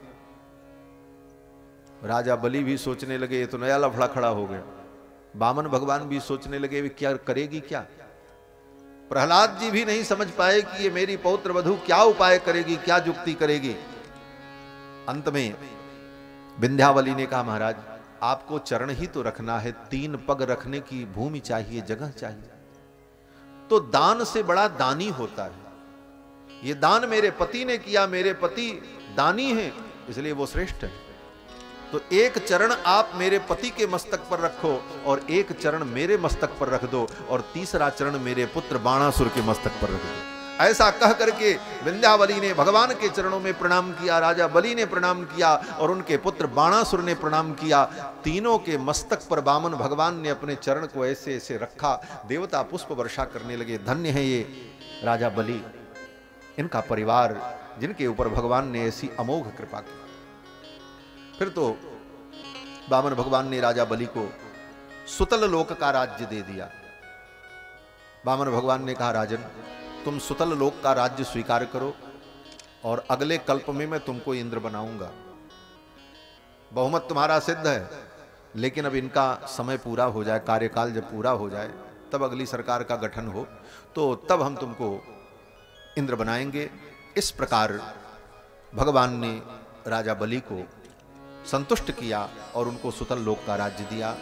राजा बलि भी सोचने लगे ये तो नया लफड़ा खड़ा हो गया। वामन भगवान भी सोचने लगे वे क्या करेगी क्या। प्रहलाद जी भी नहीं समझ पाए कि ये मेरी पौत्र वधू क्या उपाय करेगी, क्या युक्ति करेगी। अंत में विंध्यावली ने कहा महाराज आपको चरण ही तो रखना है, 3 पग रखने की भूमि चाहिए, जगह चाहिए। तो दान से बड़ा दानी होता है। ये दान मेरे पति ने किया, मेरे पति दानी हैं इसलिए वो श्रेष्ठ है। तो एक चरण आप मेरे पति के मस्तक पर रखो और एक चरण मेरे मस्तक पर रख दो और तीसरा चरण मेरे पुत्र बाणासुर के मस्तक पर रख दो। ऐसा कह करके विंध्यावली ने भगवान के चरणों में प्रणाम किया, राजा बलि ने प्रणाम किया और उनके पुत्र बाणासुर ने प्रणाम किया। तीनों के मस्तक पर वामन भगवान ने अपने चरण को ऐसे ऐसे रखा। देवता पुष्प वर्षा करने लगे। धन्य है ये राजा बलि, इनका परिवार जिनके ऊपर भगवान ने ऐसी अमोघ कृपा की। फिर तो वामन भगवान ने राजा बलि को सुतल लोक का राज्य दे दिया। वामन भगवान ने कहा राजन तुम सुतल लोक का राज्य स्वीकार करो और अगले कल्प में मैं तुमको इंद्र बनाऊंगा। बहुमत तुम्हारा सिद्ध है, लेकिन अब इनका समय पूरा हो जाए, कार्यकाल जब पूरा हो जाए तब अगली सरकार का गठन हो तो तब हम तुमको इंद्र बनाएंगे। इस प्रकार भगवान ने राजा बलि को संतुष्ट किया और उनको सुतल लोक का राज्य दिया।